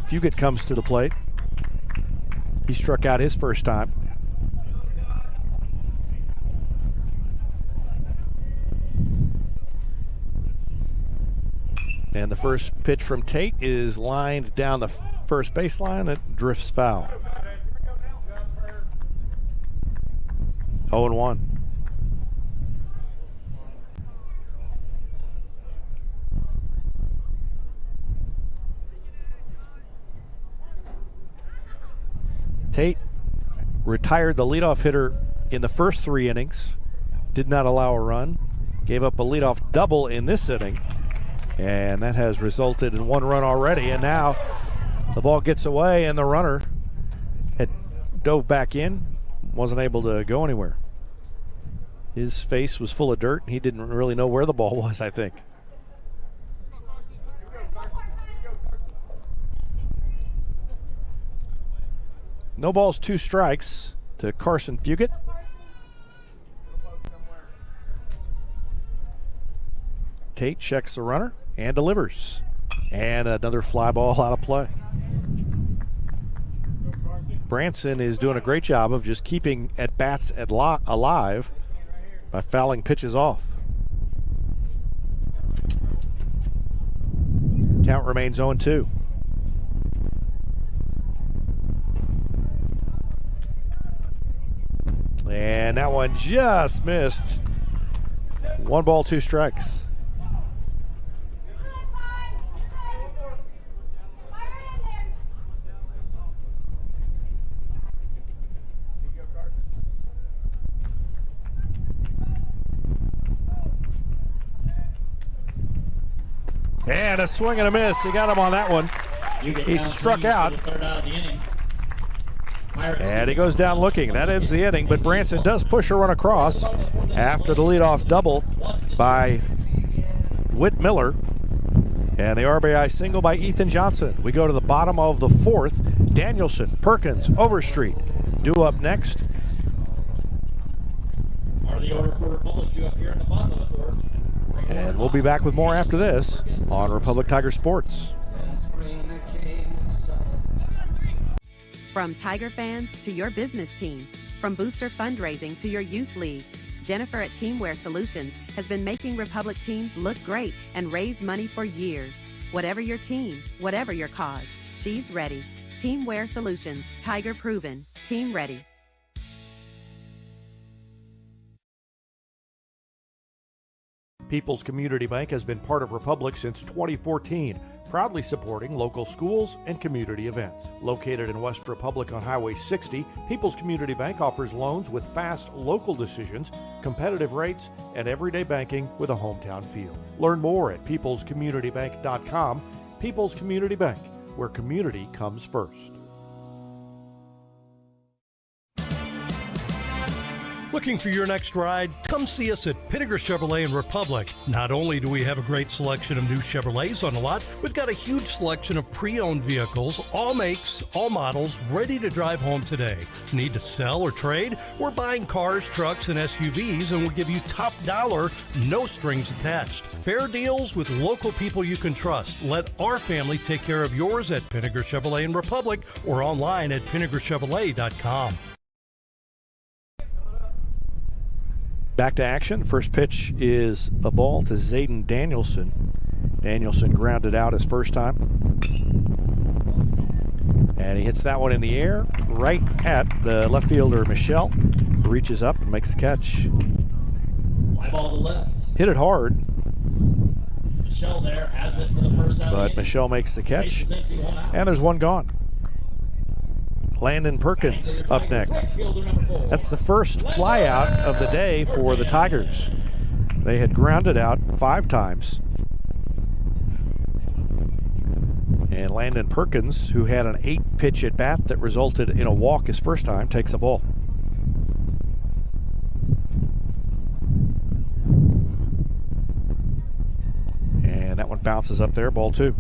Fugit comes to the plate. He struck out his first time. And the first pitch from Tate is lined down the first baseline. It drifts foul. 0-1. Tate retired the leadoff hitter in the first 3 innings. Did not allow a run. Gave up a leadoff double in this inning. And that has resulted in 1 run already. And now the ball gets away and the runner had dove back in. Wasn't able to go anywhere. His face was full of dirt. He didn't really know where the ball was, I think. No balls, 2 strikes to Carson Fugit. Tate checks the runner and delivers. And another fly ball out of play. Branson is doing a great job of just keeping at-bats alive by fouling pitches off. Count remains 0-2. And that one just missed. 1 ball, 2 strikes. And a swing and a miss. He got him on that one. He struck out. And he goes down looking. That ends the inning, but Branson does push a run across after the leadoff double by Whit Miller. And the RBI single by Ethan Johnson. We go to the bottom of the 4th. Danielson, Perkins, Overstreet due up next. Are the order for Republic due up here in the bottom of the 4th? And we'll be back with more after this on Republic Tiger Sports. From Tiger fans to your business team, from booster fundraising to your youth league, Jennifer at Teamwear Solutions has been making Republic teams look great and raise money for years. Whatever your team, whatever your cause, she's ready. Teamwear Solutions, Tiger proven, team ready. People's Community Bank has been part of Republic since 2014, proudly supporting local schools and community events. Located in West Republic on Highway 60, People's Community Bank offers loans with fast local decisions, competitive rates, and everyday banking with a hometown feel. Learn more at peoplescommunitybank.com. People's Community Bank, where community comes first. Looking for your next ride? Come see us at Pinnaker Chevrolet in Republic. Not only do we have a great selection of new Chevrolets on the lot, we've got a huge selection of pre-owned vehicles, all makes, all models, ready to drive home today. Need to sell or trade? We're buying cars, trucks, and SUVs, and we'll give you top dollar, no strings attached. Fair deals with local people you can trust. Let our family take care of yours at Pinnaker Chevrolet in Republic or online at pinnakerchevrolet.com. Back to action. First pitch is a ball to Zayden Danielson. Danielson grounded out his first time. And he hits that one in the air right at the left fielder, Michelle, who reaches up and makes the catch. Fly ball to the left. Hit it hard. Michelle there has it for the first out. But Michelle makes the catch. And there's one gone. Landon Perkins up next. That's the first fly out of the day for the Tigers. They had grounded out 5 times. And Landon Perkins, who had an 8-pitch at bat that resulted in a walk his first time, takes a ball. And that one bounces up there, ball 2.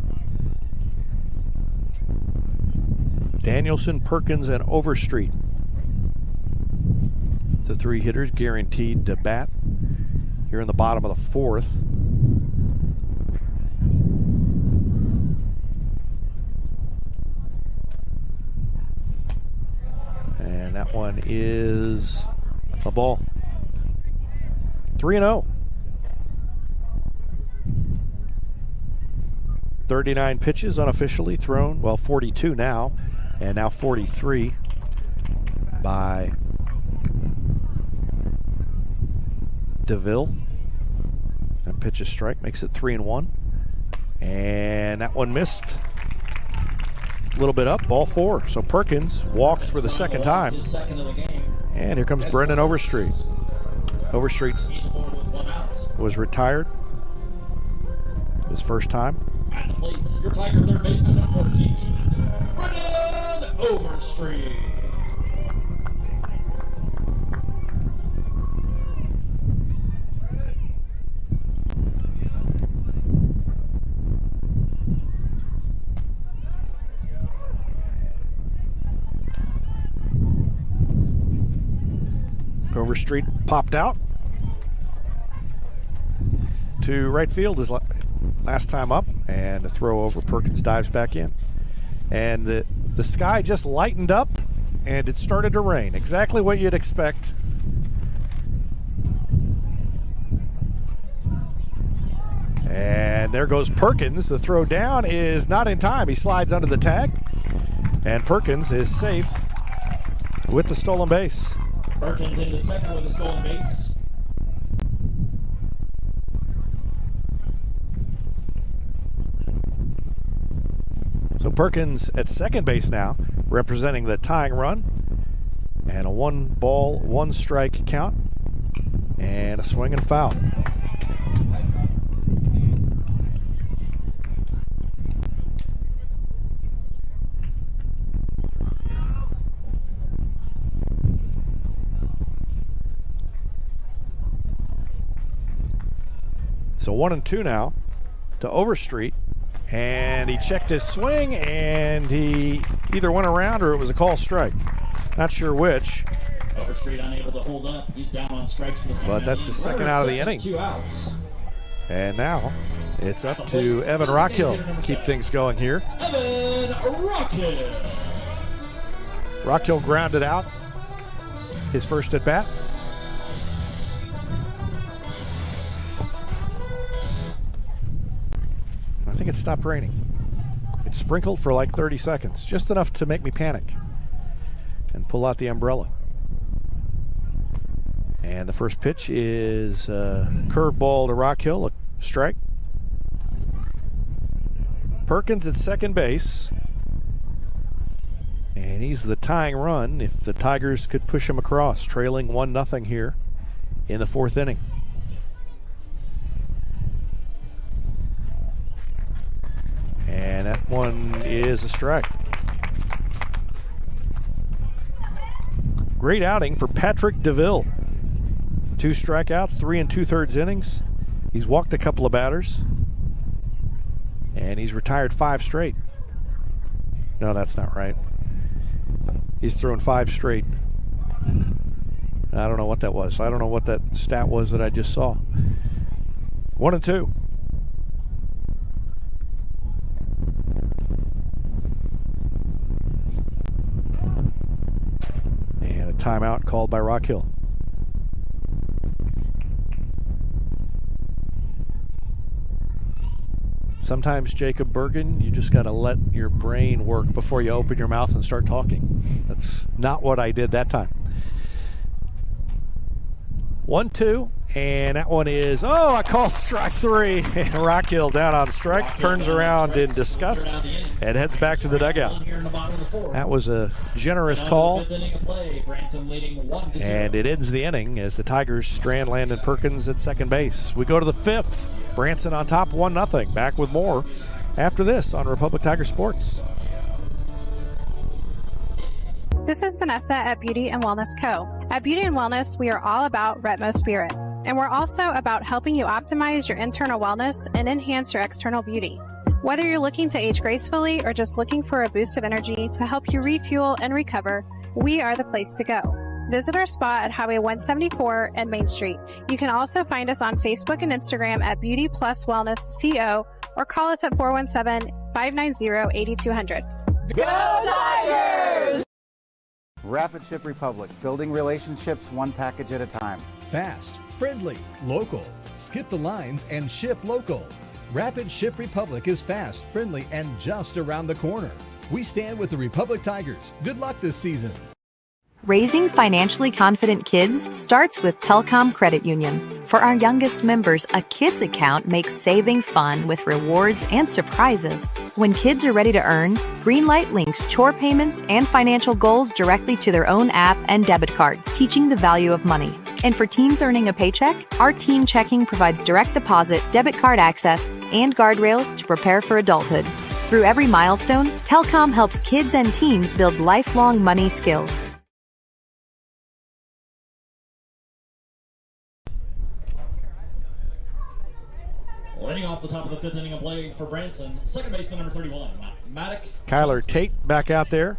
Danielson, Perkins, and Overstreet, the 3 hitters guaranteed to bat here in the bottom of the 4th. And that one is a ball. 3-0. 39 pitches unofficially thrown. Well, 42 now, and now 43 by DeVille. That pitch is strike, makes it 3-1. And that one missed. A little bit up, ball 4. So Perkins walks for the second time. And here comes Brendan Overstreet. Overstreet was retired his first time. At the plate, your Tiger third baseman number 14, Brendan Overstreet. Overstreet popped out to right field his last time up, and a throw over. Perkins dives back in, and the sky just lightened up and it started to rain. Exactly what you'd expect. And there goes Perkins. The throw down is not in time. He slides under the tag, and Perkins is safe with the stolen base. Perkins into second with a stolen base. So Perkins at second base now, representing the tying run. And a 1-ball, 1-strike count. And a swing and foul. So 1-2 now to Overstreet, and he checked his swing, and he either went around or it was a call strike. Not sure which. Overstreet unable to hold up. He's down on strikes for the second. But that's the second out of the inning. 2 outs. And now it's up to Evan Rockhill to keep things going here. Evan Rockhill. Rockhill grounded out his first at bat. I think it stopped raining. It sprinkled for like 30 seconds, just enough to make me panic and pull out the umbrella. And the first pitch is a curveball to Rockhill, a strike. Perkins at second base, and he's the tying run if the Tigers could push him across, trailing 1-0 here in the 4th inning. And that one is a strike. Great outing for Patrick DeVille. 2 strikeouts, 3 2/3 innings. He's walked a couple of batters, and he's retired 5 straight. No, that's not right. He's thrown 5 straight. I don't know what that was. I don't know what that stat was that I just saw. 1-2. And a timeout called by Rockhill. Sometimes, Jacob Bergen, you just got to let your brain work before you open your mouth and start talking. That's not what I did that time. 1-2, and that one is, I call strike 3. And Rockhill down on strikes, turns around in disgust, and heads back to the dugout. That was a generous call, and it ends the inning as the Tigers strand Landon Perkins at second base. We go to the 5th. Branson on top 1-0. Back with more after this on Republic Tiger Sports. This is Vanessa at Beauty and Wellness Co. At Beauty and Wellness, we are all about Retmo Spirit, and we're also about helping you optimize your internal wellness and enhance your external beauty. Whether you're looking to age gracefully or just looking for a boost of energy to help you refuel and recover, we are the place to go. Visit our spot at Highway 174 and Main Street. You can also find us on Facebook and Instagram at Beauty Plus Wellness CO or call us at 417-590-8200. Go Tigers! Rapid Ship Republic, building relationships one package at a time. Fast, friendly, local. Skip the lines and ship local. Rapid Ship Republic is fast, friendly, and just around the corner. We stand with the Republic Tigers. Good luck this season. Raising financially confident kids starts with Telcom Credit Union. For our youngest members, a kids account makes saving fun with rewards and surprises. When kids are ready to earn, Greenlight links chore payments and financial goals directly to their own app and debit card, teaching the value of money. And for teens earning a paycheck, our Team Checking provides direct deposit, debit card access, and guardrails to prepare for adulthood. Through every milestone, Telcom helps kids and teens build lifelong money skills. Leading off the top of the fifth inning of play for Branson, second baseman number 31, Maddox. Kyler Tate back out there.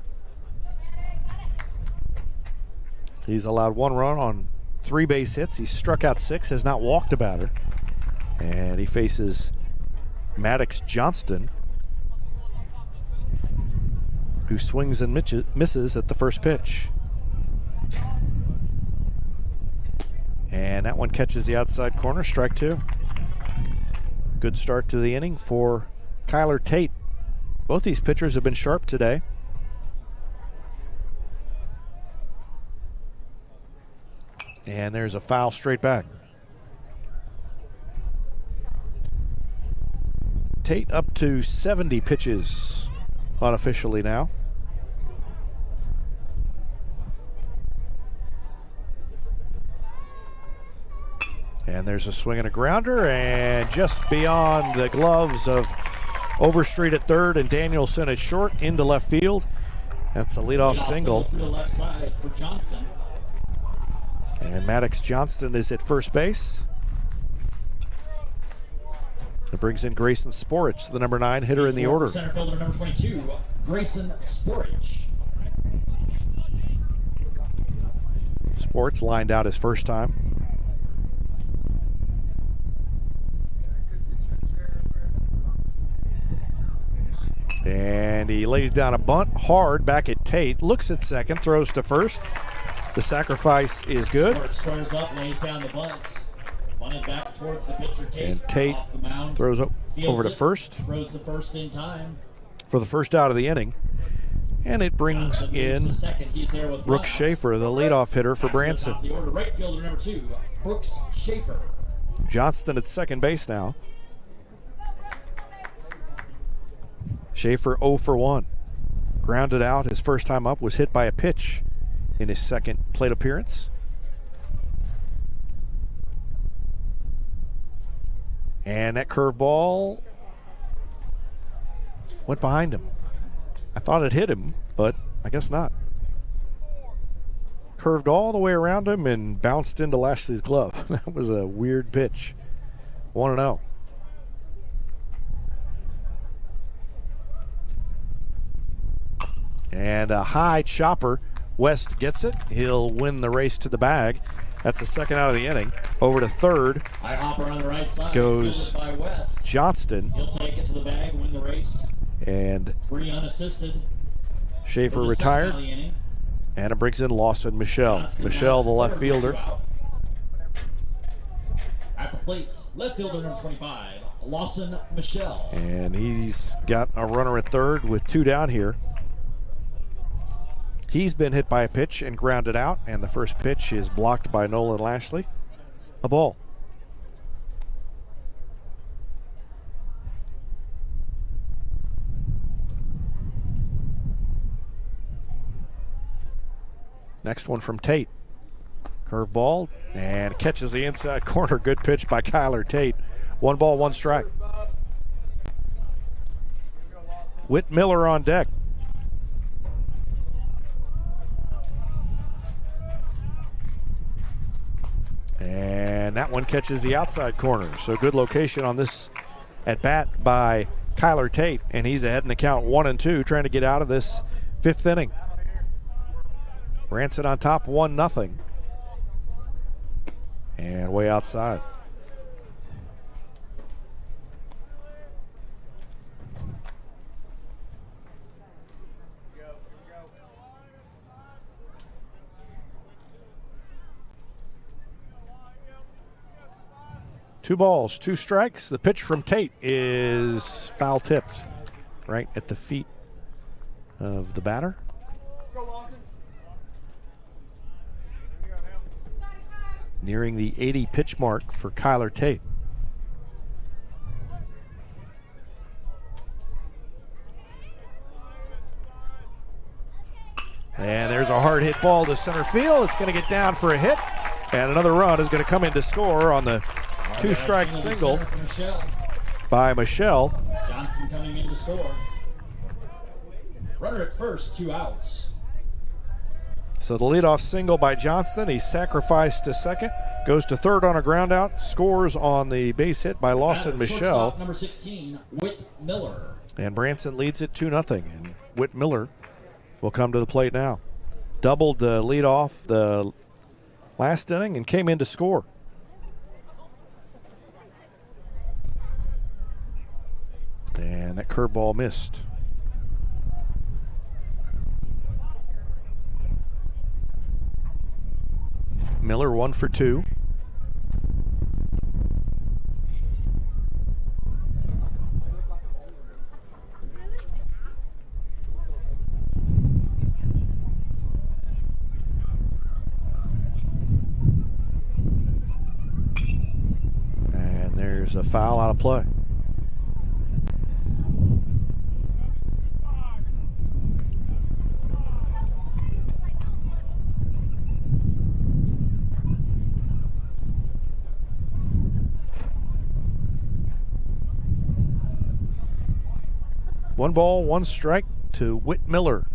He's allowed 1 run on 3 base hits. He's struck out 6, has not walked a batter. And he faces Maddox Johnston, who swings and misses at the first pitch. And that one catches the outside corner, strike 2. Good start to the inning for Kyler Tate. Both these pitchers have been sharp today. And there's a foul straight back. Tate up to 70 pitches unofficially now. And there's a swing and a grounder, and just beyond the gloves of Overstreet at third and Danielson at short into left field. That's a leadoff single. To the left side for Johnston. And Maddox Johnston is at first base. It brings in Grayson Sporich, the number 9 hitter in the order. Center fielder number 22, Grayson Sporich. Sporich lined out his first time. And he lays down a bunt hard back at Tate. Looks at second, throws to first. The sacrifice is good. Squares up, lays down the bunt. Bunted back towards the pitcher Tate. And Tate off the mound. throws up Fields over to it, first throws the first in time. for the first out of the inning. And it brings in Brooks Schaefer, the leadoff hitter for Branson. The order, right fielder number 2, Brooks Schaefer. Johnston at second base now. Schaefer 0 for 1. Grounded out his first time up, was hit by a pitch in his second plate appearance. And that curveball went behind him. I thought it hit him, but I guess not. Curved all the way around him and bounced into Lashley's glove. That was a weird pitch. 1-0. And a high chopper. West gets it. He'll win the race to the bag. That's the second out of the inning. Over to third. High hopper on the right side. Goes by West. Johnston. He'll take it to the bag, win the race. And 3 unassisted. Schaefer retired. And it brings in Lawson Michelle. Michelle, the left fielder. At the plate, left fielder number 25, Lawson Michelle. And he's got a runner at third with 2 down here. He's been hit by a pitch and grounded out, and the first pitch is blocked by Nolan Lashley. A ball. Next one from Tate. Curveball, and catches the inside corner. Good pitch by Kyler Tate. 1 ball, 1 strike. Whit Miller on deck. And that one catches the outside corner. So good location on this at bat by Kyler Tate. And he's ahead in the count 1-2, trying to get out of this fifth inning. Branson on top 1-0. And way outside. Two balls, two strikes. The pitch from Tate is foul tipped right at the feet of the batter. Nearing the 80 pitch mark for Kyler Tate. And there's a hard hit ball to center field. It's going to get down for a hit. And another run is going to come in to score on the two-strike single by Michelle. Johnston coming in to score. Runner at first, 2 outs. So the leadoff single by Johnston. He's sacrificed to second, goes to third on a ground out, scores on the base hit by Lawson Michelle. Number 16, Whit Miller. And Branson leads it 2-0. And Whit Miller will come to the plate now. Doubled the leadoff the last inning and came in to score. And that curveball missed. Miller 1 for 2. And there's a foul out of play. One ball, one strike to Whit Miller.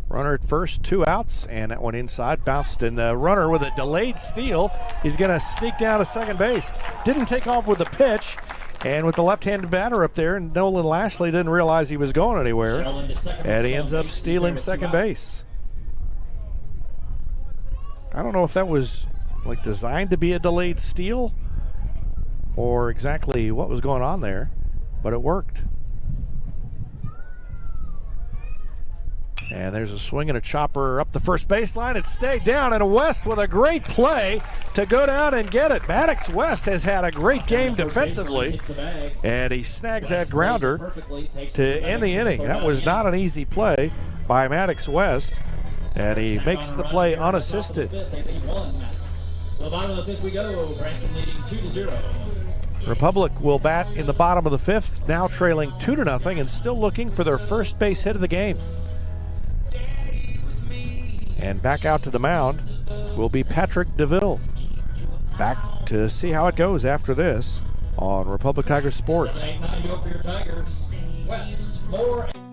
Runner at first, 2 outs, and that one inside bounced. And the runner with a delayed steal, he's going to sneak down to second base. Didn't take off with the pitch, and with the left-handed batter up there, Nolan Lashley didn't realize he was going anywhere, and he ends up stealing second base. I don't know if that was like designed to be a delayed steal or exactly what was going on there, but it worked. And there's a swing and a chopper up the first baseline. It stayed down, and West with a great play to go down and get it. Maddox West has had a great game defensively, and he snags that grounder to end the inning. That was not an easy play by Maddox West, and he makes the play unassisted. The bottom of the fifth we go. Branson leading 2-0. Republic will bat in the bottom of the fifth, now trailing 2-0 and still looking for their first base hit of the game. And back out to the mound will be Patrick DeVille. Back to see how it goes after this on Republic Tigers Sports.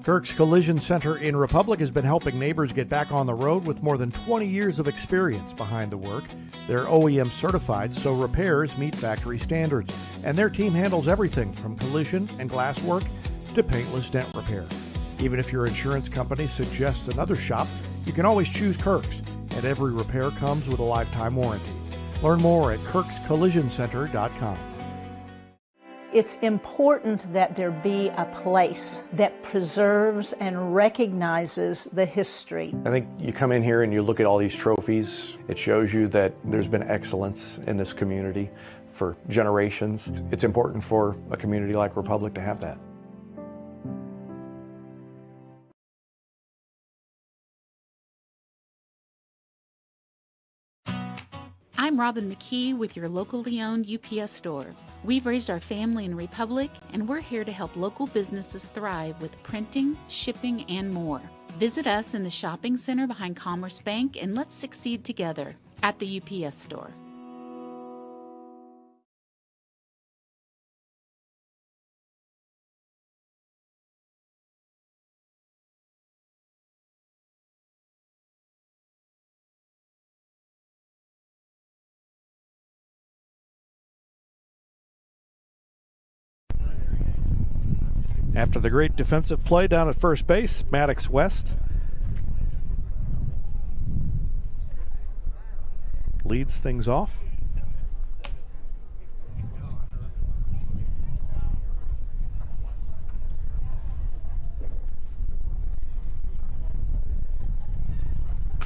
Kirk's Collision Center in Republic has been helping neighbors get back on the road with more than 20 years of experience behind the work. They're OEM certified, so repairs meet factory standards. And their team handles everything from collision and glass work to paintless dent repair. Even if your insurance company suggests another shop, you can always choose Kirk's, and every repair comes with a lifetime warranty. Learn more at kirkscollisioncenter.com. It's important that there be a place that preserves and recognizes the history. I think you come in here and you look at all these trophies. It shows you that there's been excellence in this community for generations. It's important for a community like Republic to have that. I'm Robin McKee with your locally owned UPS store. We've raised our family in Republic, and we're here to help local businesses thrive with printing, shipping, and more. Visit us in the shopping center behind Commerce Bank, and let's succeed together at the UPS store. After the great defensive play down at first base, Maddox West leads things off.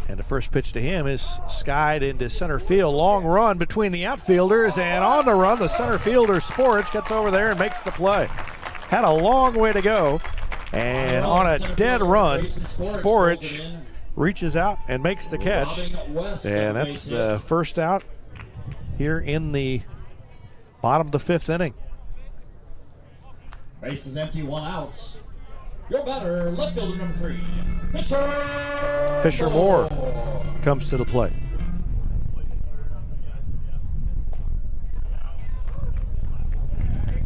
And the first pitch to him is skied into center field. Long run between the outfielders, and on the run, the center fielder, Sporich, gets over there and makes the play. Had a long way to go, and on a dead run, Sporich reaches out and makes the catch. And that's the first out here in the bottom of the fifth inning. Base is empty, 1 out. Your batter, left fielder number 3, Fisher Moore comes to the plate.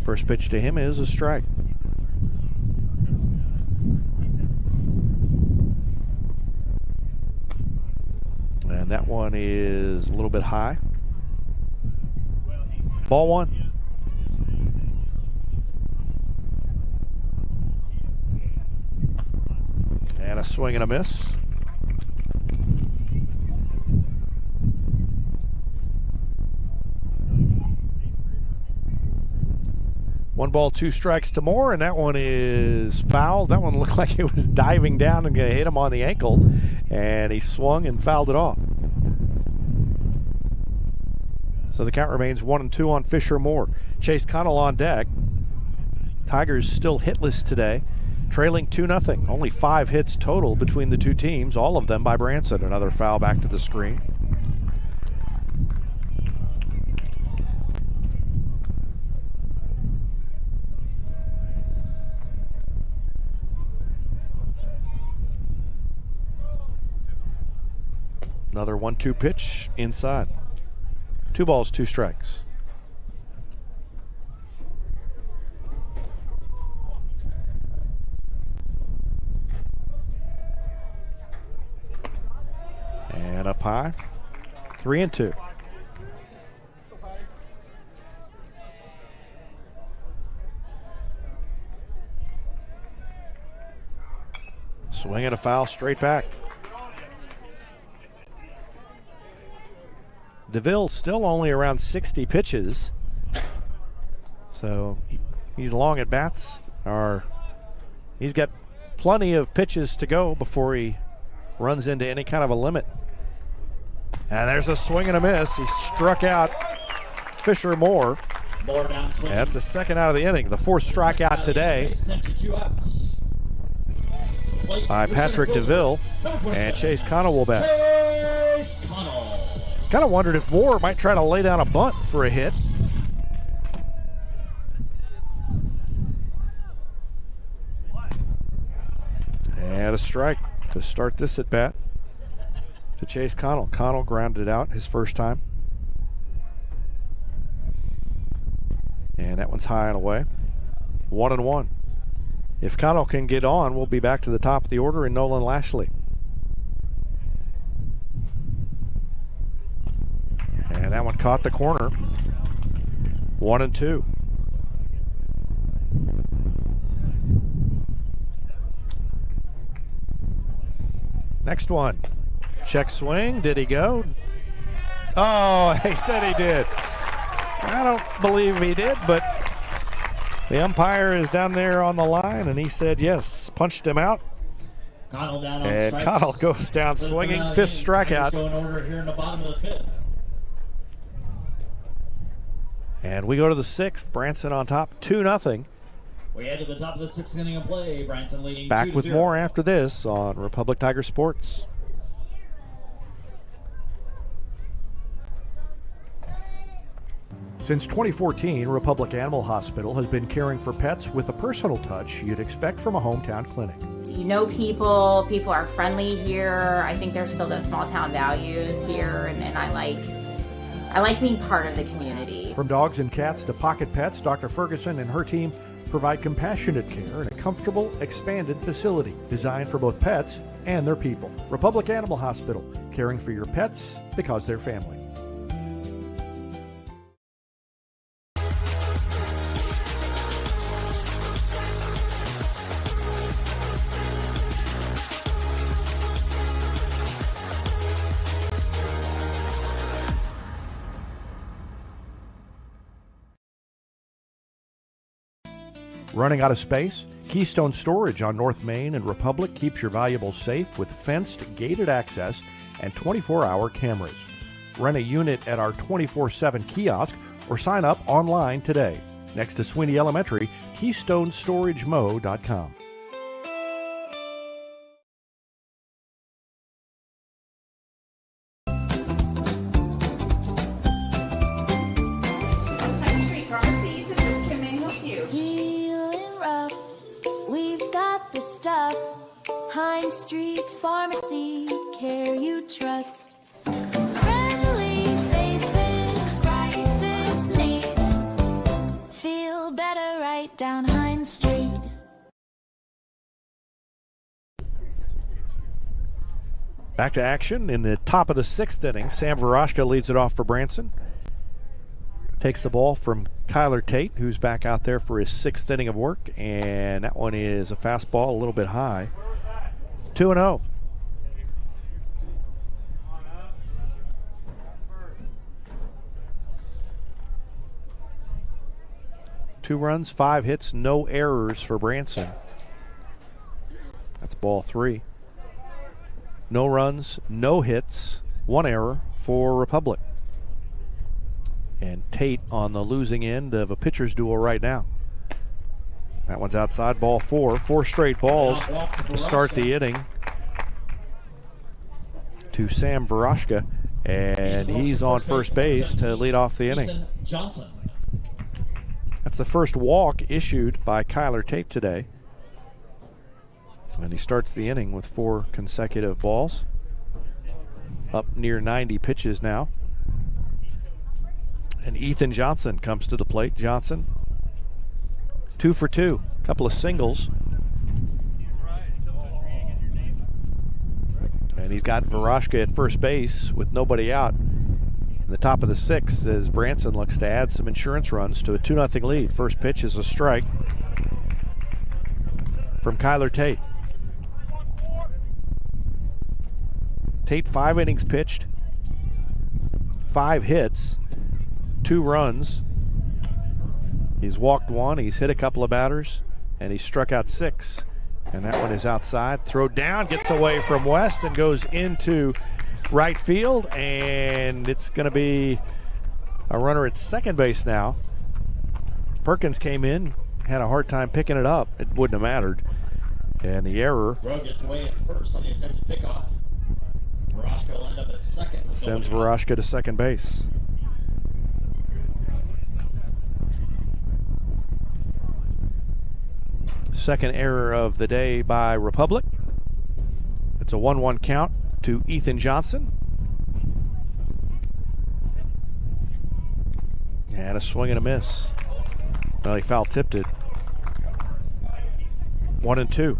First pitch to him is a strike. And that one is a little bit high. Ball 1. And a swing and a miss. One ball, 2 strikes to Moore, and that one is fouled. That one looked like it was diving down and going to hit him on the ankle, and he swung and fouled it off. So the count remains 1-2 on Fisher Moore. Chase Connell on deck. Tigers still hitless today, trailing 2-0. Only 5 hits total between the two teams, all of them by Branson. Another foul back to the screen. Another 1-2 pitch inside. 2 balls, 2 strikes. And up high, 3-2. Swing and a foul straight back. DeVille still only around 60 pitches. So he's long at bats. He's got plenty of pitches to go before he runs into any kind of a limit. And there's a swing and a miss. He struck out Fisher Moore. That's the second out of the inning. The 4th strikeout today by Patrick DeVille. And Chase Connell will bat. Kind of wondered if Moore might try to lay down a bunt for a hit. And a strike to start this at bat to Chase Connell. Connell grounded out his first time. And that one's high and away. 1-1. If Connell can get on, we'll be back to the top of the order in Nolan Lashley. And that one caught the corner. 1-2. Next one. Check swing. Did he go? Oh, he said he did. I don't believe he did, but the umpire is down there on the line, and he said yes. Punched him out. Connell down on and strikes. Connell goes down swinging. 5th strikeout. Going over here in the bottom of the 5th. And we go to the 6th. Branson on top, 2-0. We head to the top of the 6th inning of play. Branson leading 2-0. Back with more after this on Republic Tiger Sports. Since 2014, Republic Animal Hospital has been caring for pets with the personal touch you'd expect from a hometown clinic. You know people are friendly here. I think there's still those small town values here, and I like being part of the community. From dogs and cats to pocket pets, Dr. Ferguson and her team provide compassionate care in a comfortable, expanded facility designed for both pets and their people. Republic Animal Hospital, caring for your pets because they're family. Running out of space? Keystone Storage on North Main and Republic keeps your valuables safe with fenced, gated access and 24-hour cameras. Rent a unit at our 24/7 kiosk or sign up online today. Next to Sweeney Elementary, KeystoneStorageMo.com. Hines Street Pharmacy, care you trust. Friendly faces, prices neat. Feel better right down Hines Street. Back to action in the top of the 6th inning. Sam Verashka leads it off for Branson. Takes the ball from Kyler Tate, who's back out there for his 6th inning of work, and that one is a fastball a little bit high. 2-0. Two runs, 5 hits, no errors for Branson. That's ball 3. No runs, no hits, 1 error for Republic. And Tate on the losing end of a pitcher's duel right now. That one's outside, ball 4. 4 straight balls to start the inning to Sam Verashka, and he's on first base to lead off the inning. That's the first walk issued by Kyler Tate today. And he starts the inning with 4 consecutive balls. Up near 90 pitches now. And Ethan Johnson comes to the plate. Johnson, 2 for 2, a couple of singles. And he's got Verashka at first base with nobody out. In the top of the 6th as Branson looks to add some insurance runs to a 2-0 lead. First pitch is a strike from Kyler Tate. Tate 5 innings pitched, 5 hits, 2 runs. He's walked 1, he's hit a couple of batters, and he struck out 6. And that one is outside. Throw down, gets away from West and goes into right field, and it's going to be a runner at second base now. Perkins came in, had a hard time picking it up. It wouldn't have mattered. And the error Throw gets away at first on the attempted pickoff. Verashka will end up at second. Sends Verashka to second base. Second error of the day by Republic. It's a 1-1 count to Ethan Johnson. And a swing and a miss. Well, he foul tipped it. 1-2.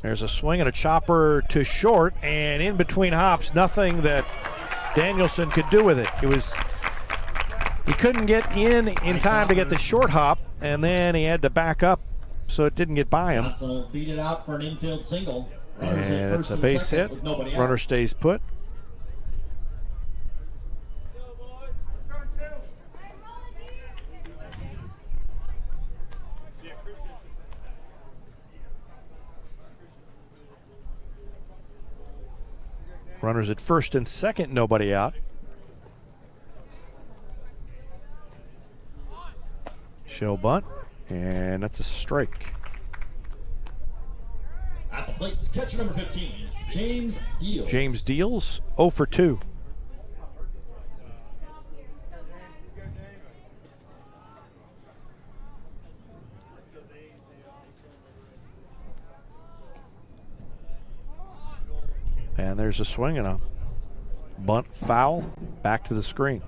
There's a swing and a chopper to short, and in between hops, nothing that Danielson could do with it. He couldn't get in time to get the short hop, and then he had to back up, so it didn't get by him. Johnson will beat it out for an infield single. And it's a base hit. Runner stays put. Runners at first and second, nobody out. Show bunt, and that's a strike. At the plate, catcher number 15, James Deals. James Deals, 0 for 2. And there's a swing and a bunt foul back to the screen.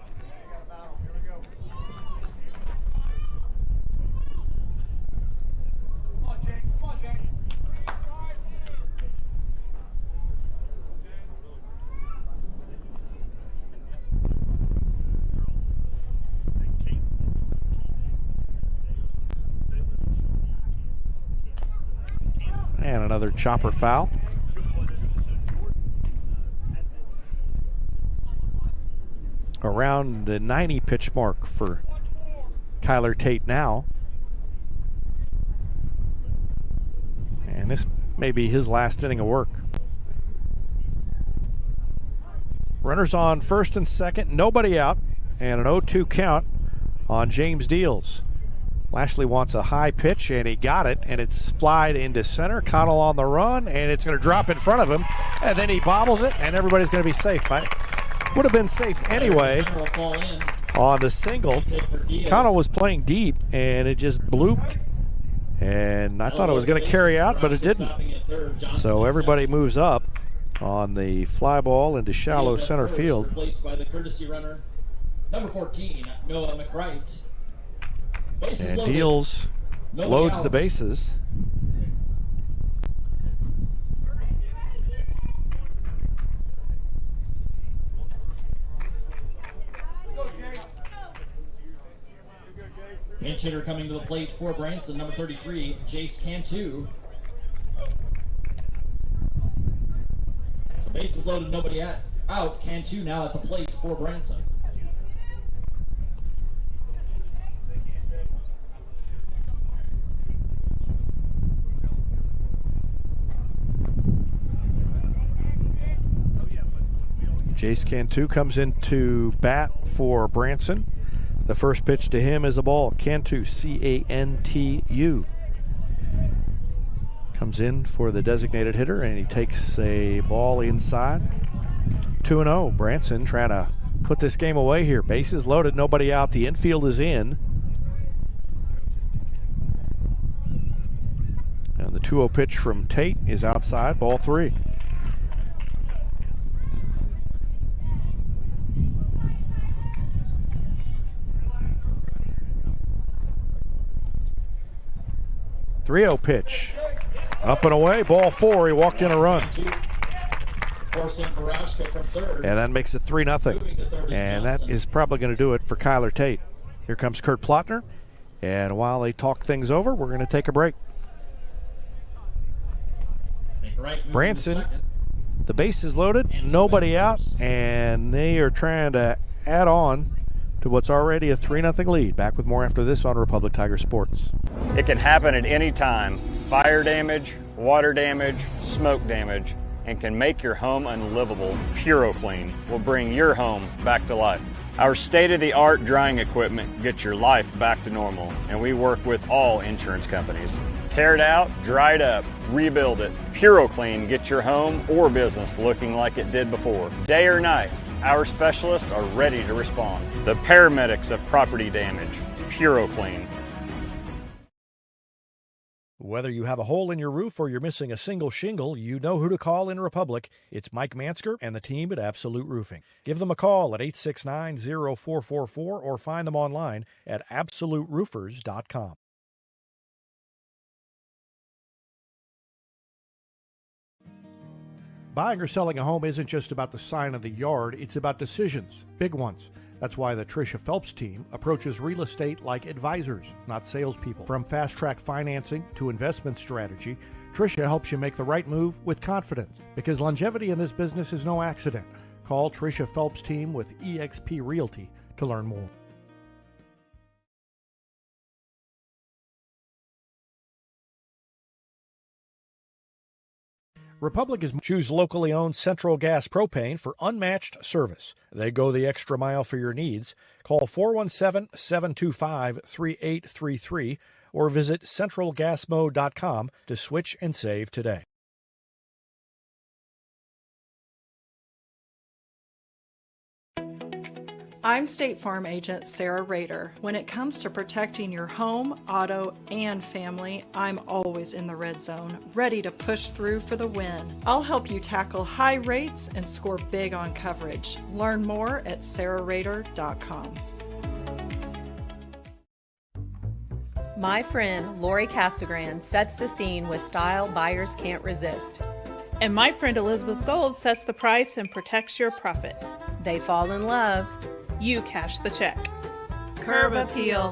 And another chopper foul. Around the 90 pitch mark for Kyler Tate now. And this may be his last inning of work. Runners on first and second, nobody out, and an 0-2 count on James Deals. Lashley wants a high pitch, and he got it, and it's flied into center. Connell on the run, and it's going to drop in front of him, and then he bobbles it, and everybody's going to be safe. Would have been safe anyway on the single. Connell was playing deep, and it just blooped, and I thought it was going to carry out, but it didn't. So everybody moves up on the fly ball into shallow center field. Replaced by the courtesy runner, number 14, Noah McWright. And Deals loads the bases. Pinch hitter coming to the plate for Branson, number 33, Jace Cantu. So bases loaded, nobody out. Cantu now at the plate for Branson. Jace Cantu comes into bat for Branson. The first pitch to him is a ball. Cantu, C-A-N-T-U. Comes in for the designated hitter, and he takes a ball inside. 2-0. Branson trying to put this game away here. Bases loaded, nobody out. The infield is in. And the 2-0 pitch from Tate is outside, ball 3. .30 pitch. Up and away, ball 4. He walked in a run. And that makes it 3-0. And that is probably going to do it for Kyler Tate. Here comes Kurt Plotner. And while they talk things over, we're going to take a break. Branson, the base is loaded, nobody out, and they are trying to add on to what's already a 3-0 lead. Back with more after this on Republic Tiger Sports. It can happen at any time. Fire damage, water damage, smoke damage, and can make your home unlivable. PuroClean will bring your home back to life. Our state-of-the-art drying equipment gets your life back to normal, and we work with all insurance companies. Tear it out, dry it up, rebuild it. PuroClean gets your home or business looking like it did before. Day or night, our specialists are ready to respond. The paramedics of property damage. PuroClean. Whether you have a hole in your roof or you're missing a single shingle, you know who to call in Republic. It's Mike Mansker and the team at Absolute Roofing. Give them a call at 869-0444 or find them online at absoluteroofers.com. Buying or selling a home isn't just about the sign of the yard, it's about decisions, big ones. That's why the Tricia Phelps team approaches real estate like advisors, not salespeople. From fast-track financing to investment strategy, Tricia helps you make the right move with confidence. Because longevity in this business is no accident. Call Tricia Phelps team with eXp Realty to learn more. Republic is choose locally owned Central Gas Propane for unmatched service. They go the extra mile for your needs. Call 417-725-3833 or visit centralgasmo.com to switch and save today. I'm State Farm Agent Sarah Rader. When it comes to protecting your home, auto, and family, I'm always in the red zone, ready to push through for the win. I'll help you tackle high rates and score big on coverage. Learn more at sarahrader.com. My friend Lori Castagran sets the scene with style buyers can't resist. And my friend Elizabeth Gold sets the price and protects your profit. They fall in love. You cash the check. Curb appeal.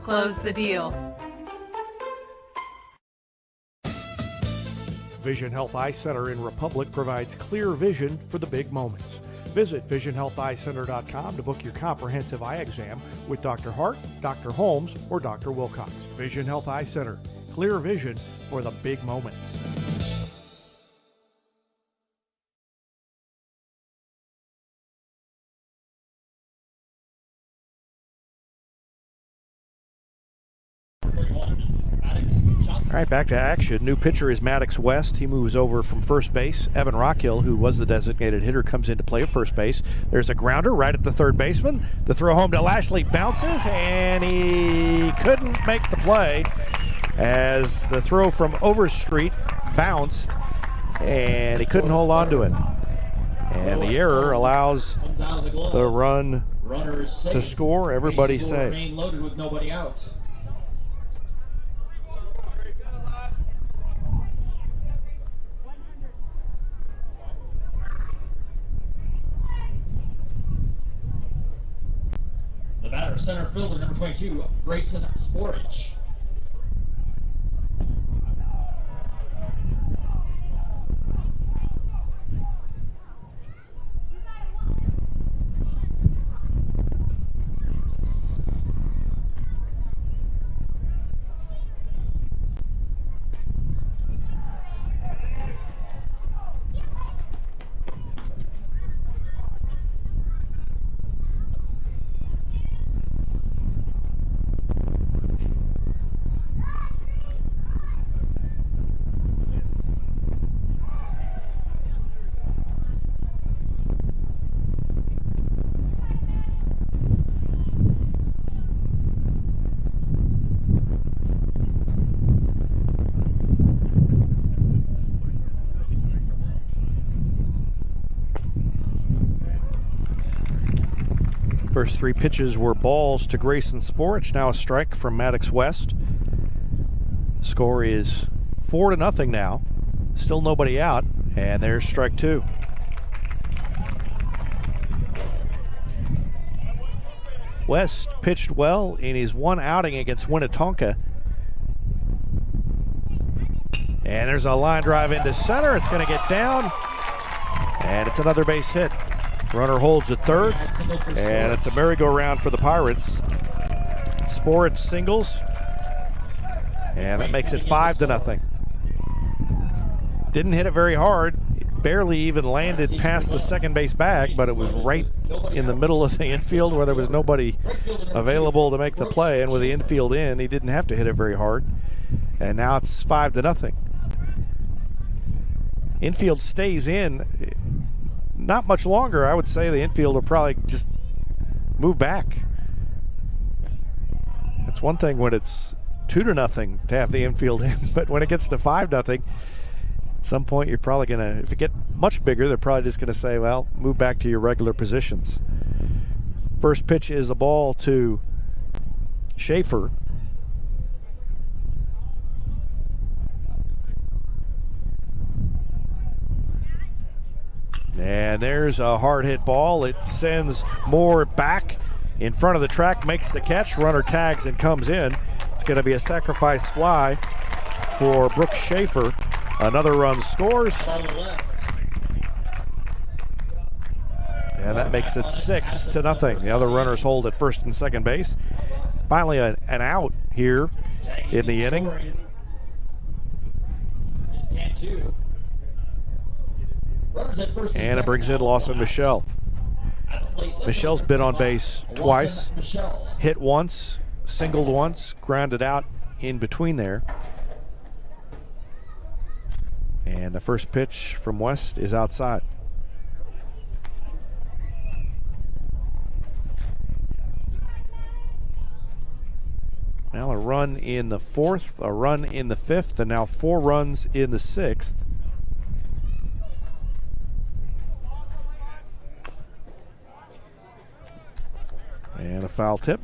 Close the deal. Vision Health Eye Center in Republic provides clear vision for the big moments. Visit VisionHealthEyeCenter.com to book your comprehensive eye exam with Dr. Hart, Dr. Holmes, or Dr. Wilcox. Vision Health Eye Center. Clear vision for the big moments. All right, back to action. New pitcher is Maddox West. He moves over from first base. Evan Rockhill, who was the designated hitter, comes into play at first base. There's a grounder right at the third baseman. The throw home to Lashley bounces, and he couldn't make the play as the throw from Overstreet bounced, and he couldn't hold on to it. And the error allows the run to score. Everybody safe. Loaded with nobody out. The batter, center fielder, number 22, Branson Friday. First three pitches were balls to Grayson Sporich. Now a strike from Maddox West. Score is 4-0 now. Still nobody out, and there's strike two. West pitched well in his one outing against Winnetonka. And there's a line drive into center. It's going to get down, and it's another base hit. Runner holds at third, and it's a merry-go-round for the Pirates. Sporich singles, and that makes it 5-0. Didn't hit it very hard. It barely even landed past the second base bag, but it was right in the middle of the infield where there was nobody available to make the play. And with the infield in, he didn't have to hit it very hard. And now it's 5-0. Infield stays in. Not much longer. I would say the infield will probably just move back. It's one thing when it's 2-0 to have the infield in, but when it gets to 5-0, at some point you're probably going to, if it get much bigger, they're probably just going to say, well, move back to your regular positions. First pitch is a ball to Schaefer. And there's a hard hit ball. It sends Moore back in front of the track, makes the catch. Runner tags and comes in. It's going to be a sacrifice fly for Brooks Schaefer. Another run scores. And that makes it 6-0. The other runners hold at first and second base. Finally an out here in the inning. And it brings in Lawson Michelle. Michelle's been on base twice, hit once, singled once, grounded out in between there. And the first pitch from West is outside. Now a run in the fourth, a run in the fifth, and now 4 runs in the sixth. And a foul tip.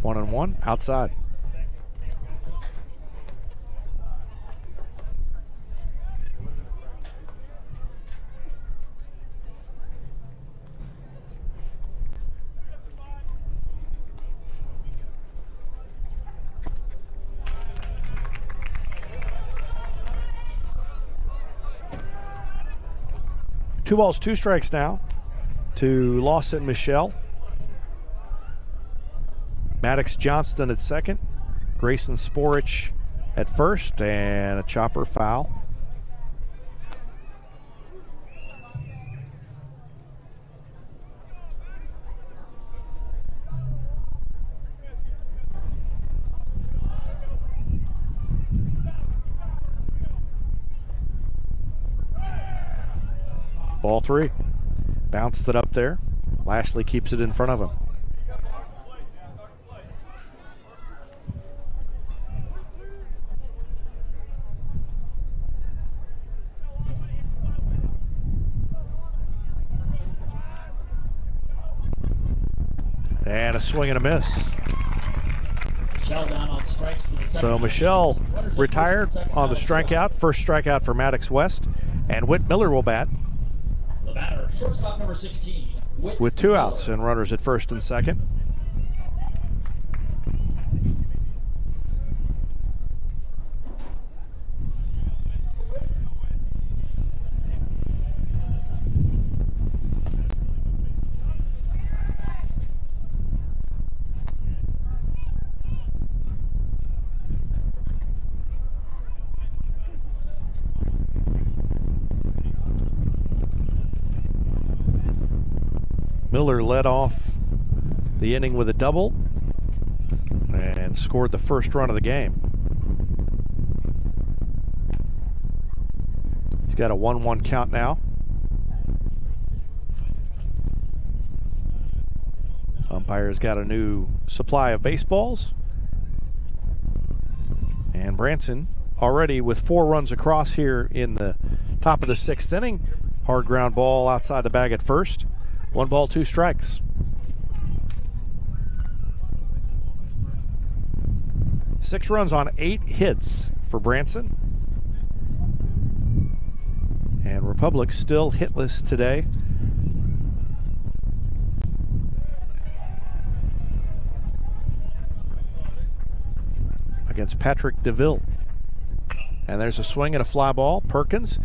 One and one outside. 2 balls, 2 strikes now to Lawson Michelle. Maddox Johnston at second. Grayson Sporich at first, and a chopper foul. Ball 3. Bounced it up there. Lashley keeps it in front of him. And a swing and a miss. So Michelle retired on the strikeout. First strikeout for Maddox West. And Whit Miller will bat. The batter, shortstop number 16. With 2 outs and runners at first and second. Miller led off the inning with a double and scored the first run of the game. He's got a 1-1 count now. Umpire's got a new supply of baseballs. And Branson already with 4 runs across here in the top of the 6th inning. Hard ground ball outside the bag at first. 1 ball, 2 strikes. 6 runs on 8 hits for Branson. And Republic still hitless today. Against Patrick DeVille. And there's a swing and a fly ball. Perkins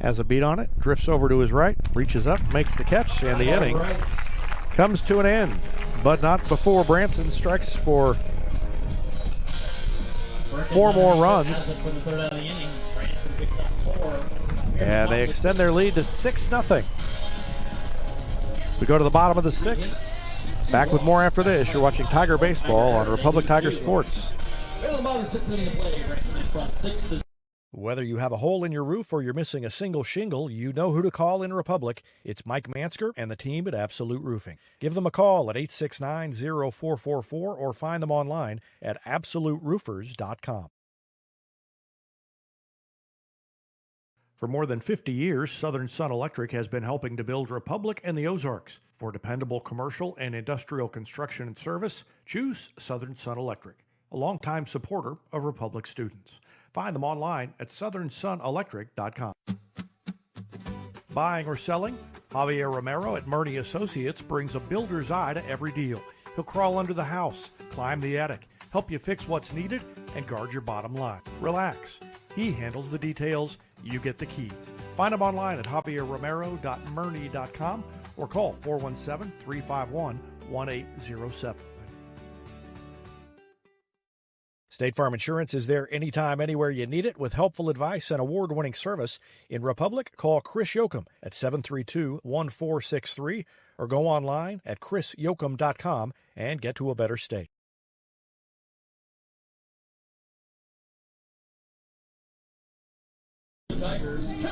has a beat on it, drifts over to his right, reaches up, makes the catch, and the inning comes to an end. But not before Branson strikes for 4 more runs. And they extend their lead to 6-0. We go to the bottom of the 6th. Back with more after this. You're watching Tiger Baseball on Republic Tiger Sports. Whether you have a hole in your roof or you're missing a single shingle, you know who to call in Republic. It's Mike Mansker and the team at Absolute Roofing. Give them a call at 869-0444 or find them online at absoluteroofers.com. For more than 50 years, Southern Sun Electric has been helping to build Republic and the Ozarks. For dependable commercial and industrial construction and service, choose Southern Sun Electric, a longtime supporter of Republic students. Find them online at southernsunelectric.com. Buying or selling? Javier Romero at Murney Associates brings a builder's eye to every deal. He'll crawl under the house, climb the attic, help you fix what's needed, and guard your bottom line. Relax. He handles the details. You get the keys. Find him online at javierromero.murney.com or call 417-351-1807. State Farm Insurance is there anytime, anywhere you need it with helpful advice and award-winning service. In Republic, call Chris Yoakum at 732-1463 or go online at chrisyoakum.com and get to a better state.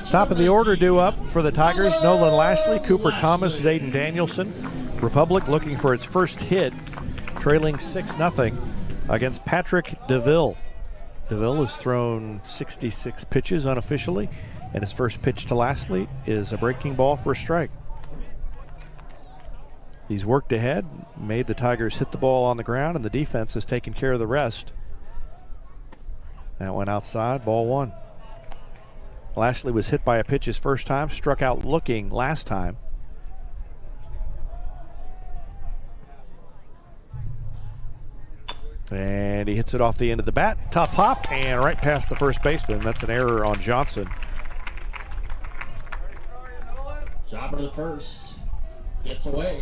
Top of the order due up for the Tigers, Nolan Lashley, Cooper Thomas, Zayden Danielson. Republic looking for its first hit, trailing 6-0. Against Patrick DeVille. DeVille has thrown 66 pitches unofficially, and his first pitch to Lashley is a breaking ball for a strike. He's worked ahead, made the Tigers hit the ball on the ground, and the defense has taken care of the rest. That went outside, ball 1. Lashley was hit by a pitch his first time, struck out looking last time. And he hits it off the end of the bat. Tough hop and right past the first baseman. That's an error on Johnson. over to first. Gets away.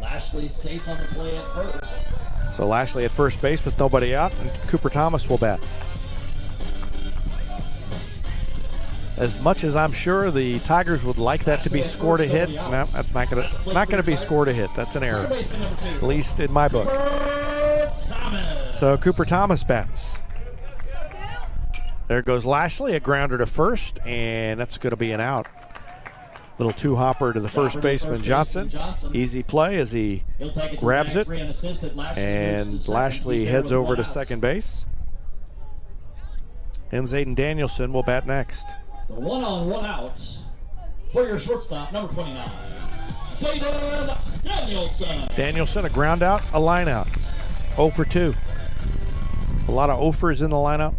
Lashley safe on the play at first. So Lashley at first base with nobody out, and Cooper Thomas will bat. As much as I'm sure the Tigers would like that to be scored a hit, no, that's not gonna be scored a hit. That's an error, at least in my book. So Cooper Thomas bats. There goes Lashley, a grounder to first, and that's going to be an out. Little two-hopper to the first baseman, Johnson. Easy play as he grabs it, and Lashley heads over to second base. And Zayden Danielson will bat next. The 1-on-1 out for your shortstop, number 29, Zayden Danielson. Danielson, a ground out, a line out. 0 for 2. A lot of offers in the lineup.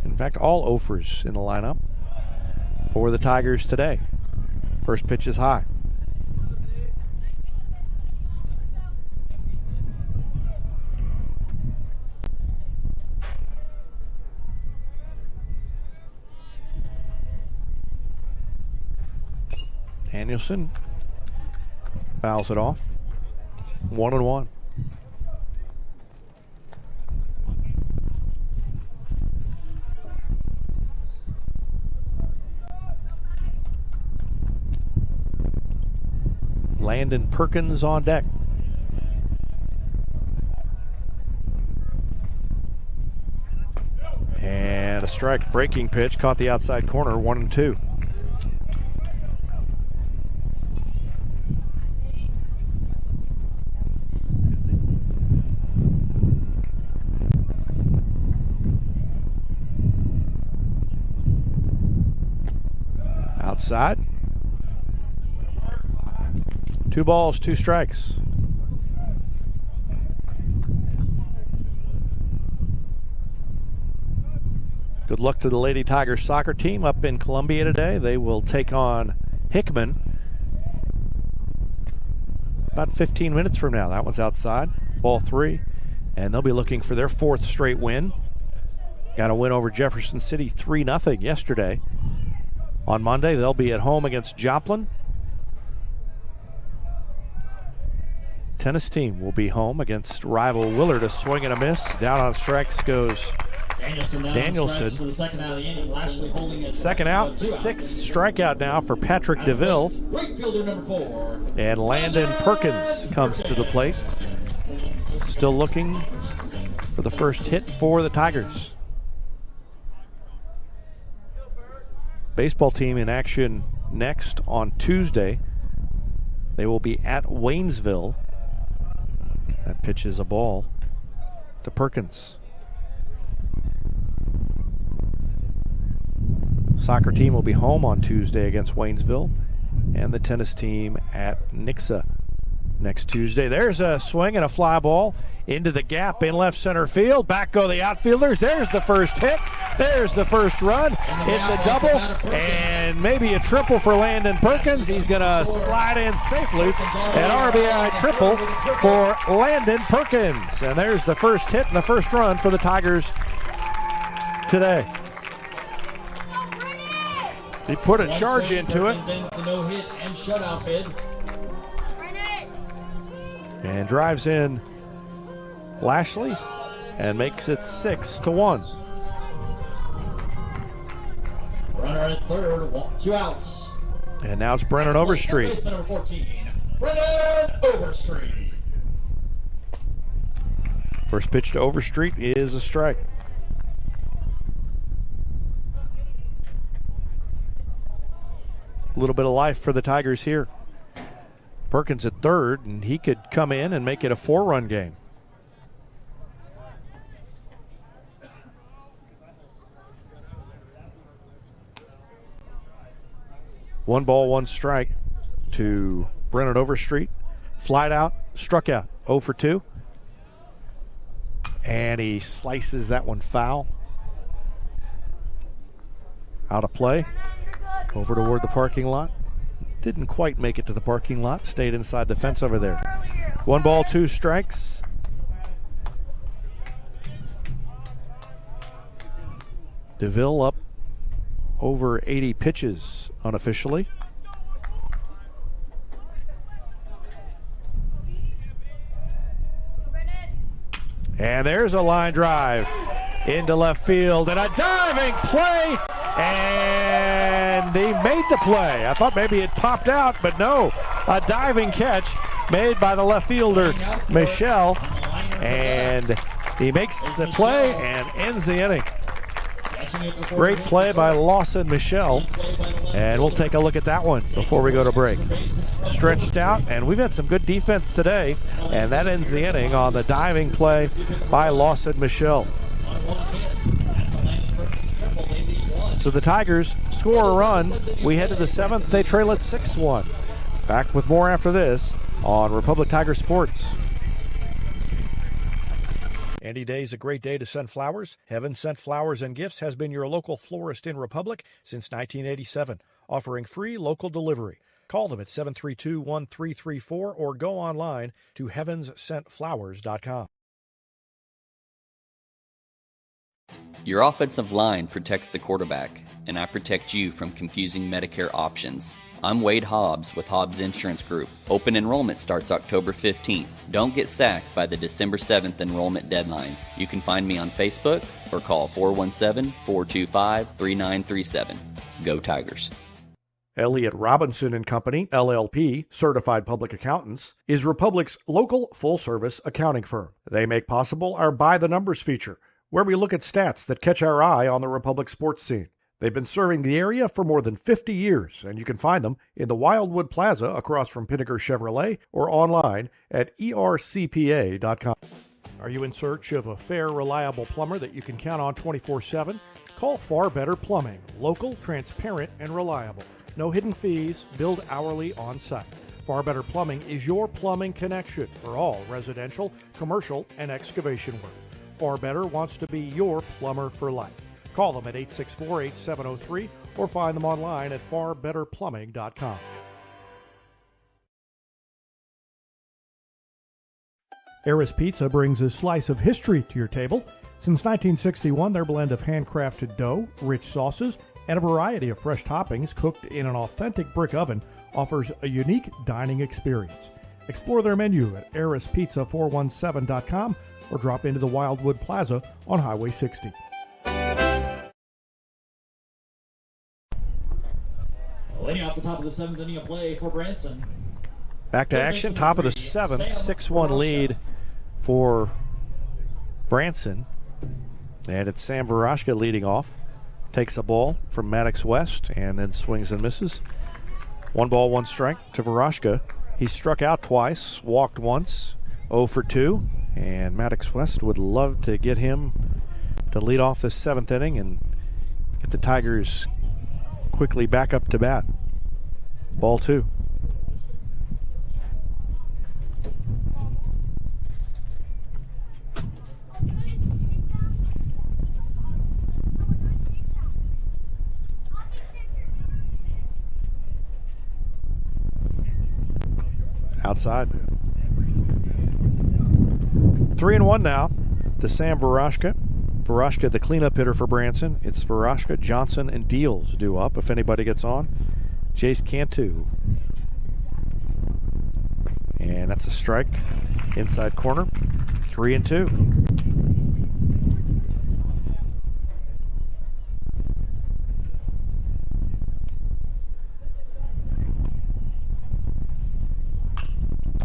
In fact, all offers in the lineup for the Tigers today. First pitch is high. Danielson fouls it off. 1-1. Landon Perkins on deck. And a strike. Breaking pitch caught the outside corner. 1-2. Outside. 2 balls, 2 strikes. Good luck to the Lady Tigers soccer team up in Columbia today. They will take on Hickman about 15 minutes from now. That one's outside. Ball 3. And they'll be looking for their 4th straight win. Got a win over Jefferson City 3-0 yesterday. On Monday, they'll be at home against Joplin. Tennis team will be home against rival Willard. A swing and a miss. Down on strikes goes Danielson. For the second out of the inning. Lashley holding it. Second out, 6th strikeout now for Patrick DeVille. Right fielder number 4. And Landon Perkins comes to the plate. Still looking for the first hit for the Tigers. Baseball team in action next on Tuesday. They will be at Waynesville. That pitch is a ball to Perkins. Soccer team will be home on Tuesday against Waynesville, and the tennis team at Nixa next Tuesday. There's a swing and a fly ball into the gap in left center field. Back go the outfielders. There's the first hit. There's the first run. It's a double and maybe a triple for Landon Perkins. He's going to slide in safely. An RBI triple for Landon Perkins. And there's the first hit and the first run for the Tigers today. He put a charge into it. The no-hit and shutout bid. And drives in Lashley and makes it 6-1. Runner at third, 2 outs. And now it's Brennan Overstreet. Baseman number 14, Brennan Overstreet. First pitch to Overstreet is a strike. A little bit of life for the Tigers here. Perkins at third, and he could come in and make it a 4-run game. One ball, 1 strike to Brennan Overstreet. Flied out, struck out, 0 for 2. And he slices that one foul. Out of play. Over toward the parking lot. Didn't quite make it to the parking lot. Stayed inside the fence over there. 1 ball, 2 strikes. DeVille up over 80 pitches unofficially. And there's a line drive into left field and a diving play, and they made the play. I thought maybe it popped out, but no. A diving catch made by the left fielder, Michelle, and he makes the play and ends the inning. Great play by Lawson Michelle, and we'll take a look at that one before we go to break. Stretched out, and we've had some good defense today, and that ends the inning on the diving play by Lawson Michelle. So the Tigers score a run. We head to the 7th. They trail at 6-1. Back with more after this on Republic Tiger Sports. Any day is a great day to send flowers. Heaven Sent Flowers and Gifts has been your local florist in Republic since 1987, offering free local delivery. Call them at 732-1334 or go online to heavenssentflowers.com. Your offensive line protects the quarterback, and I protect you from confusing Medicare options. I'm Wade Hobbs with Hobbs Insurance Group. Open enrollment starts October 15th. Don't get sacked by the December 7th enrollment deadline. You can find me on Facebook or call 417-425-3937. Go Tigers. Elliott Robinson & Company, LLP, Certified Public Accountants, is Republic's local full-service accounting firm. They make possible our By the Numbers feature, where we look at stats that catch our eye on the Republic sports scene. They've been serving the area for more than 50 years, and you can find them in the Wildwood Plaza across from Pinnaker Chevrolet or online at ercpa.com. Are you in search of a fair, reliable plumber that you can count on 24/7? Call Far Better Plumbing. Local, transparent, and reliable. No hidden fees, billed hourly on site. Far Better Plumbing is your plumbing connection for all residential, commercial, and excavation work. Far Better wants to be your plumber for life. Call them at 864-8703 or find them online at farbetterplumbing.com. Eris Pizza brings a slice of history to your table. Since 1961, their blend of handcrafted dough, rich sauces, and a variety of fresh toppings cooked in an authentic brick oven offers a unique dining experience. Explore their menu at erispizza417.com or drop into the Wildwood Plaza on Highway 60. Leading off the top of the 7th inning of play for Branson. Back to action, top of the 7th, 6-1 lead for Branson. And it's Sam Varashka leading off. Takes a ball from Maddox West and then swings and misses. 1 ball, 1 strike to Varashka. He struck out twice, walked once, 0 for 2. And Maddox West would love to get him to lead off this 7th inning and get the Tigers quickly back up to bat. Ball 2. Outside. 3-1 now to Sam Varashka. Varashka, the cleanup hitter for Branson. It's Varashka, Johnson, and Deals due up if anybody gets on. Jace Cantu. And that's a strike. Inside corner. 3-2.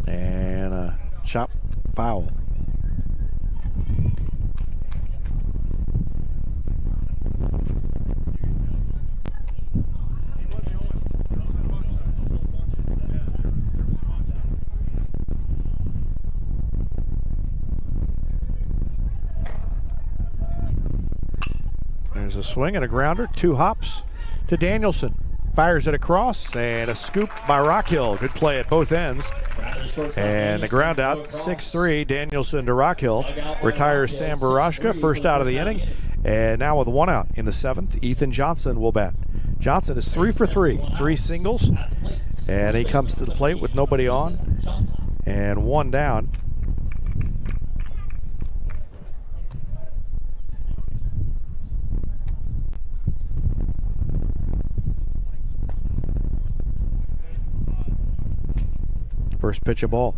And a chop foul. There's a swing and a grounder, 2 hops to Danielson. Fires it across and a scoop by Rockhill. Good play at both ends. And the ground out, 6-3, Danielson to Rockhill. Retires Sam Varashka, first out of the inning. And now with 1 out in the 7th, Ethan Johnson will bat. Johnson is 3 for 3, 3 singles. And he comes to the plate with nobody on and 1 down. First pitch of ball.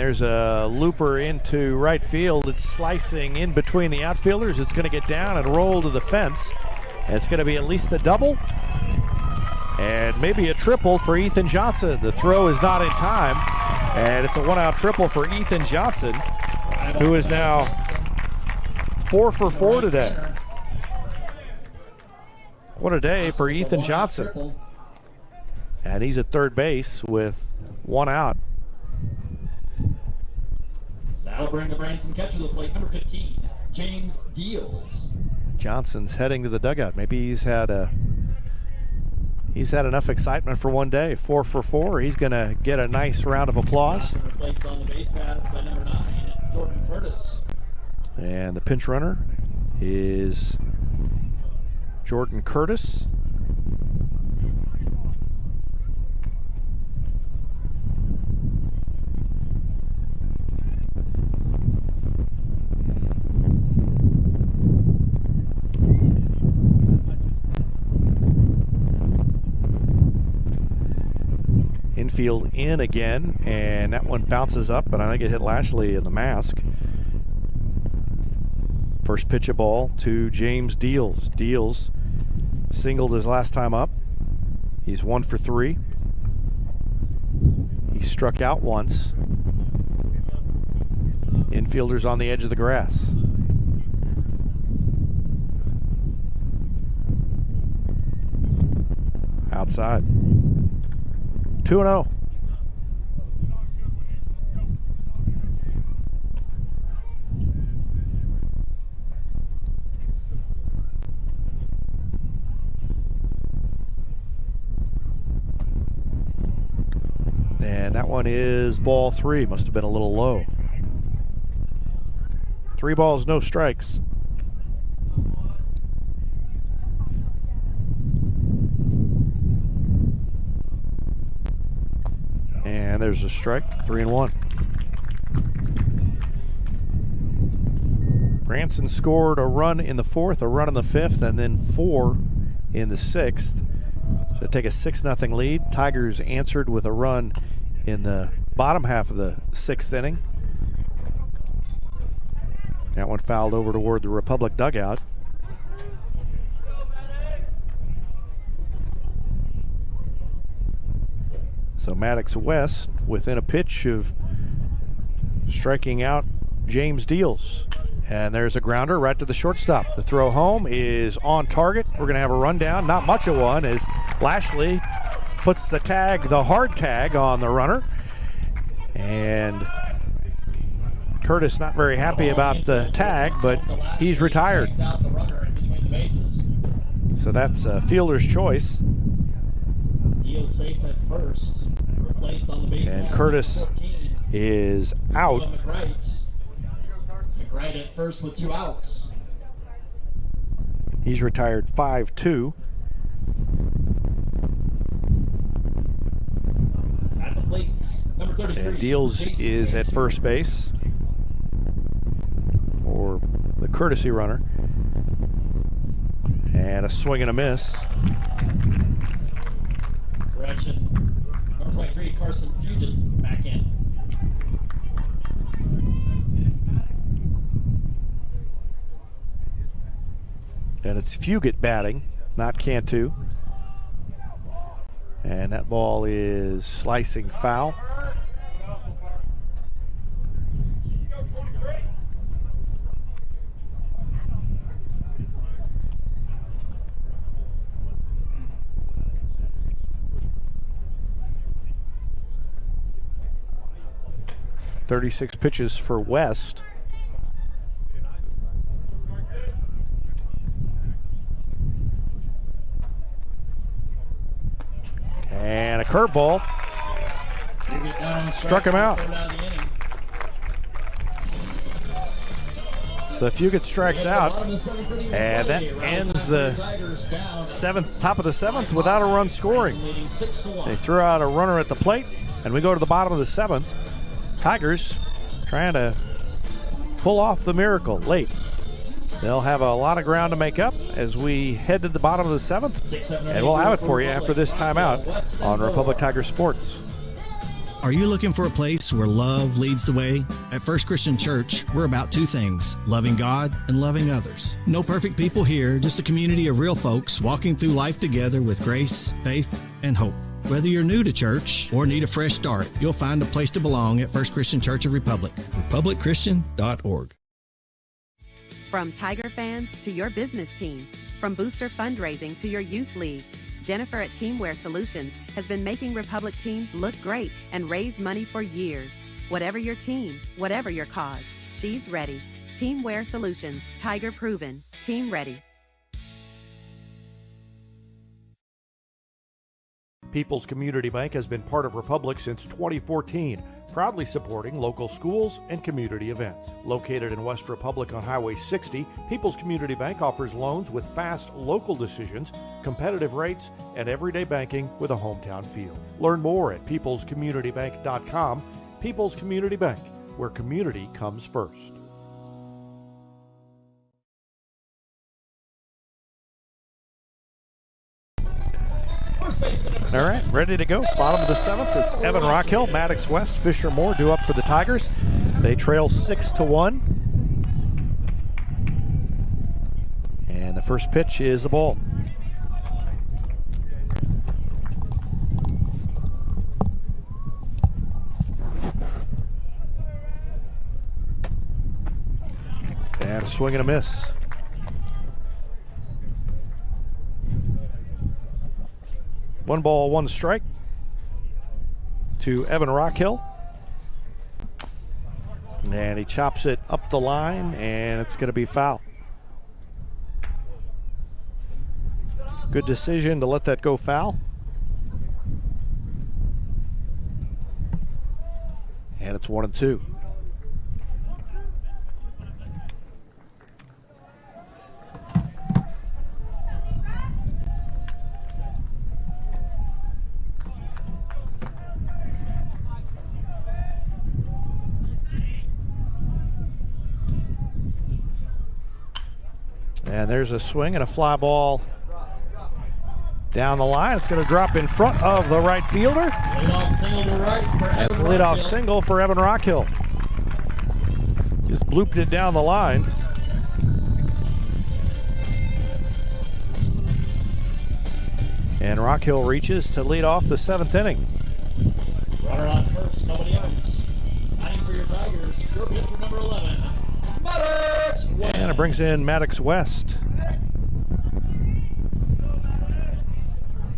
there's a looper into right field. It's slicing in between the outfielders. It's going to get down and roll to the fence. It's going to be at least a double and maybe a triple for Ethan Johnson. The throw is not in time, and it's a one-out triple for Ethan Johnson, who is now 4 for 4 today. What a day for Ethan Johnson. And he's at third base with one out. That'll bring the Branson catcher to the plate, number 15, James Deals. Johnson's heading to the dugout. Maybe he's had enough excitement for one day. 4 for 4. He's going to get a nice round of applause. Replaced on the base path by number 9, Jordan Curtis. And the pinch runner is Jordan Curtis. Infield in again, and that one bounces up, but I think it hit Lashley in the mask. First pitch of ball to James Deals. Deals singled his last time up. He's 1 for 3. He struck out once. Infielders on the edge of the grass. Outside. 2-0. And that one is ball 3. Must have been a little low. 3 balls, no strikes. And there's a strike, 3-1. Branson scored a run in the 4th, a run in the 5th, and then 4 in the 6th. So take a 6-0 lead. Tigers answered with a run in the bottom half of the 6th inning. That one fouled over toward the Republic dugout. So Maddox West within a pitch of striking out James Deals. And there's a grounder right to the shortstop. The throw home is on target. We're going to have a rundown. Not much of one as Lashley puts the tag, the hard tag, on the runner. And Curtis not very happy about the tag, but he's retired. So that's a fielder's choice. Deals safe at first. Replaced on the base. And Curtis is out. McBride at first with 2 outs. He's retired 5-2. At the plate, number 33. And Deals is at first base for the courtesy runner. And a swing and a miss. Correction. Number 23, Carson Fugit back in. And it's Fugit batting, not Cantu. And that ball is slicing foul. .36 pitches for West. And a curveball. Struck him out. So Fugit strikes out, and that ends the top of the 7th without a run scoring. They threw out a runner at the plate, and we go to the bottom of the 7th. Tigers trying to pull off the miracle late. They'll have a lot of ground to make up as we head to the bottom of the 7th, and we'll have it for you after this timeout on Republic Tiger Sports. Are you looking for a place where love leads the way? At First Christian Church, we're about two things, loving God and loving others. No perfect people here, just a community of real folks walking through life together with grace, faith, and hope. Whether you're new to church or need a fresh start, you'll find a place to belong at First Christian Church of Republic, republicchristian.org. From Tiger fans to your business team, from booster fundraising to your youth league, Jennifer at Teamwear Solutions has been making Republic teams look great and raise money for years. Whatever your team, whatever your cause, she's ready. Teamwear Solutions, Tiger proven, team ready. People's Community Bank has been part of Republic since 2014, proudly supporting local schools and community events. Located in West Republic on Highway 60, People's Community Bank offers loans with fast local decisions, competitive rates, and everyday banking with a hometown feel. Learn more at peoplescommunitybank.com. People's Community Bank, where community comes first. All right, ready to go. Bottom of the seventh, it's Evan Rockhill, Maddox West, Fisher Moore due up for the Tigers. They trail 6-1. And the first pitch is a ball. And a swing and a miss. One ball, one strike to Evan Rockhill. And he chops it up the line, and it's going to be foul. Good decision to let that go foul. And it's 1-2. And there's a swing and a fly ball down the line. It's going to drop in front of the right fielder. Leadoff single to right for Evan That's a leadoff Rockhill. single for Evan Rockhill. Just blooped it down the line. And Rockhill reaches to lead off the seventh inning. Runner on first, nobody else. Batting for your Tigers, your pitcher number 11, Maddox West. And it brings in Maddox West.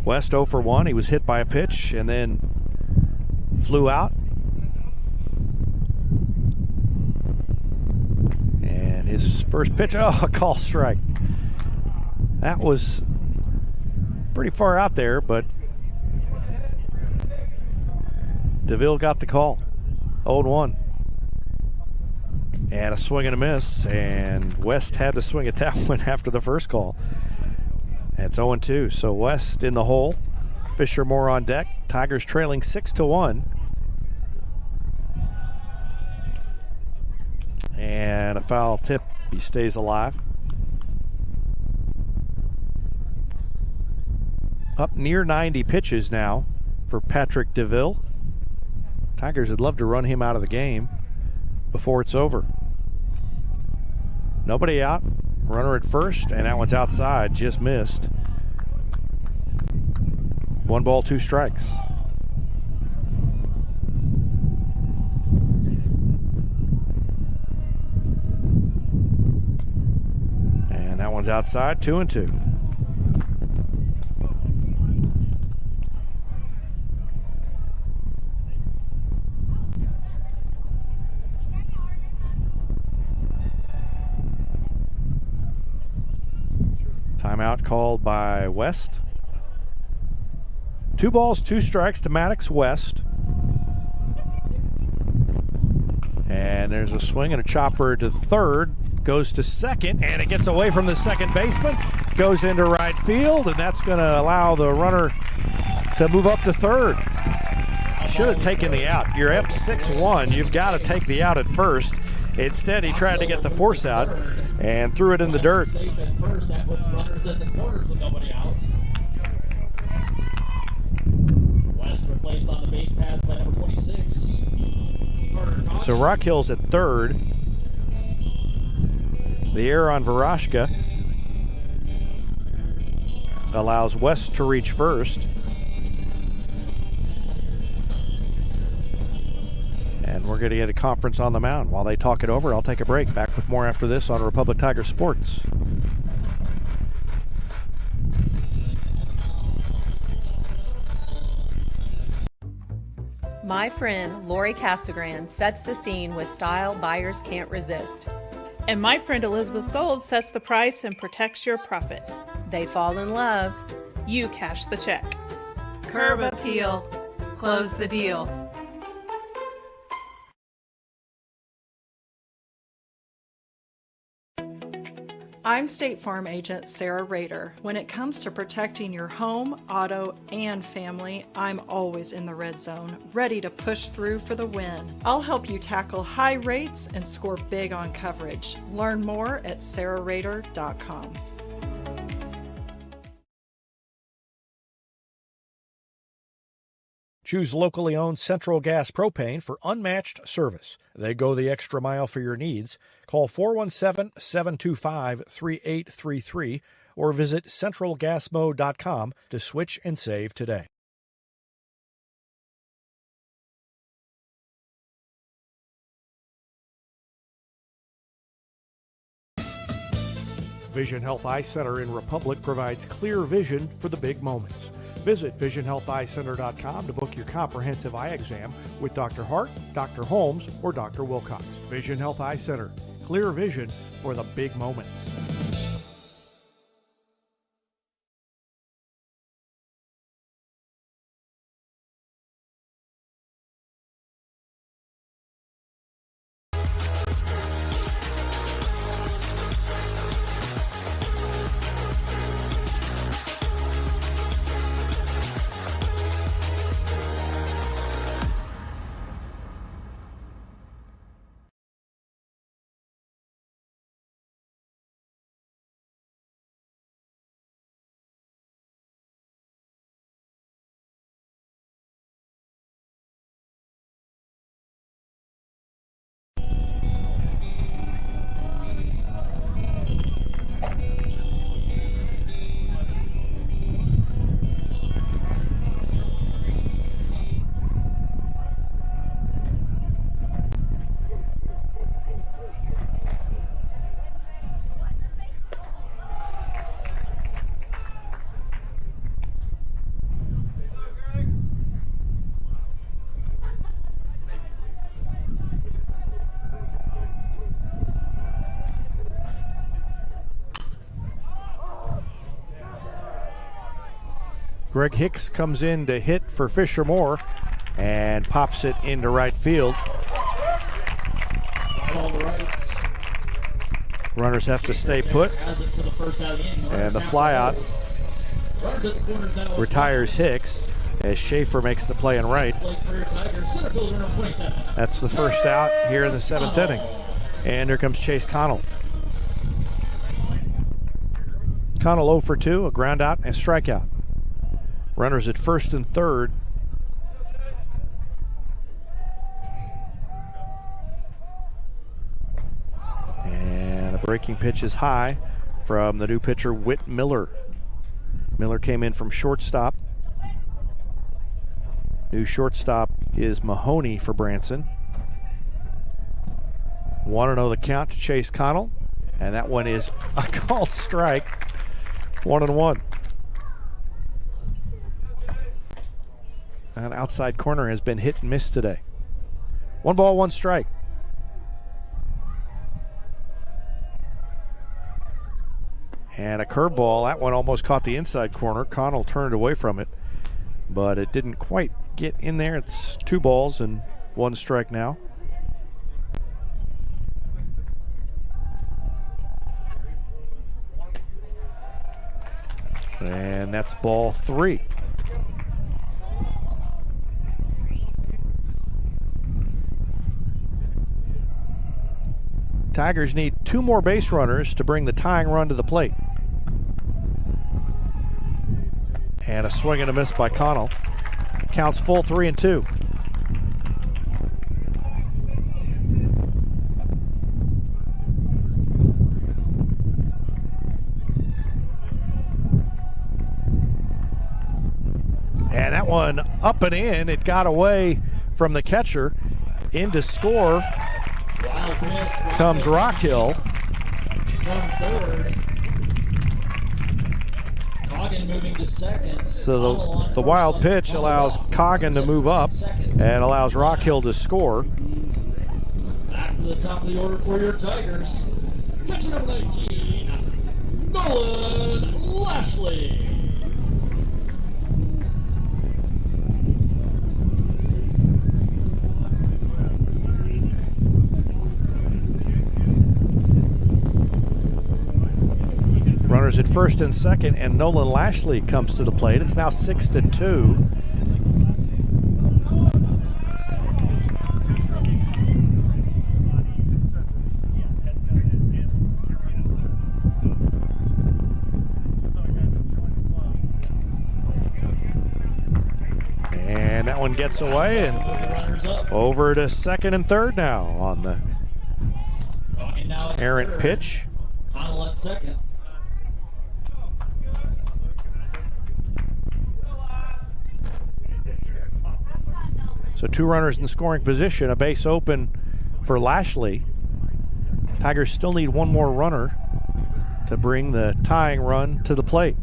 West 0 for 1. He was hit by a pitch and then flew out. And his first pitch, a call strike. That was pretty far out there, but DeVille got the call. 0-1. And a swing and a miss, and West had to swing at that one after the first call. It's 0-2, so West in the hole. Fisher Moore on deck. Tigers trailing 6-1. And a foul tip. He stays alive. Up near 90 pitches now for Patrick DeVille. Tigers would love to run him out of the game before it's over. Nobody out. Runner at first, and that one's outside. Just missed. 1 ball, 2 strikes. And that one's outside. 2-2. Timeout called by West. 2 balls, 2 strikes to Maddox West. And there's a swing and a chopper to third. Goes to second, and it gets away from the second baseman. Goes into right field, and that's going to allow the runner to move up to third. Should have taken the out. You're up 6-1. You've got to take the out at first. Instead, he tried to get the force out and threw it in the dirt. Safe at first. That puts runners at the corners with nobody out. West replaced on the base path by number 26. So Rock Hill's at third. The error on Varashka allows West to reach first. And we're going to get a conference on the mound. While they talk it over, I'll take a break. Back with more after this on Republic Tiger Sports. My friend Lori Casagrande sets the scene with style buyers can't resist. And my friend Elizabeth Gold sets the price and protects your profit. They fall in love. You cash the check. Curb appeal. Close the deal. I'm State Farm Agent Sarah Rader. When it comes to protecting your home, auto, and family, I'm always in the red zone, ready to push through for the win. I'll help you tackle high rates and score big on coverage. Learn more at sarahrader.com. Choose locally owned Central Gas Propane for unmatched service. They go the extra mile for your needs. Call 417-725-3833 or visit centralgasmo.com to switch and save today. Vision Health Eye Center in Republic provides clear vision for the big moments. Visit VisionHealthEyeCenter.com to book your comprehensive eye exam with Dr. Hart, Dr. Holmes, or Dr. Wilcox. Vision Health Eye Center. Clear vision for the big moments. Greg Hicks comes in to hit for Fisher Moore and pops it into right field. Runners have to stay put. And the flyout retires Hicks as Schaefer makes the play in right. That's the first out here in the seventh inning. And here comes Chase Connell. Connell 0 for 2, a ground out and a strikeout. Runners at first and third. And a breaking pitch is high from the new pitcher, Whit Miller. Miller came in from shortstop. New shortstop is Mahoney for Branson. 1-0 the count to Chase Connell. And that one is a called strike. 1-1. An outside corner has been hit and missed today. 1 ball, 1 strike. And a curveball. That one almost caught the inside corner. Connell turned away from it, but it didn't quite get in there. It's 2 balls and 1 strike now. And that's ball 3. Tigers need 2 more base runners to bring the tying run to the plate. And a swing and a miss by Connell. Counts full 3-2. And that one up and in. It got away from the catcher. In to score comes Rockhill. From third. Coggin moving to second. So the wild pitch allows Coggin to move up and allows Rockhill to score. Back to the top of the order for your Tigers. Catcher number 19, Nolan Lashley. Runners at first and second, and Nolan Lashley comes to the plate. It's now 6-2. And that one gets away, and over to second and third now on the errant pitch. Connell at second. So 2 runners in scoring position, a base open for Lashley. Tigers still need 1 more runner to bring the tying run to the plate.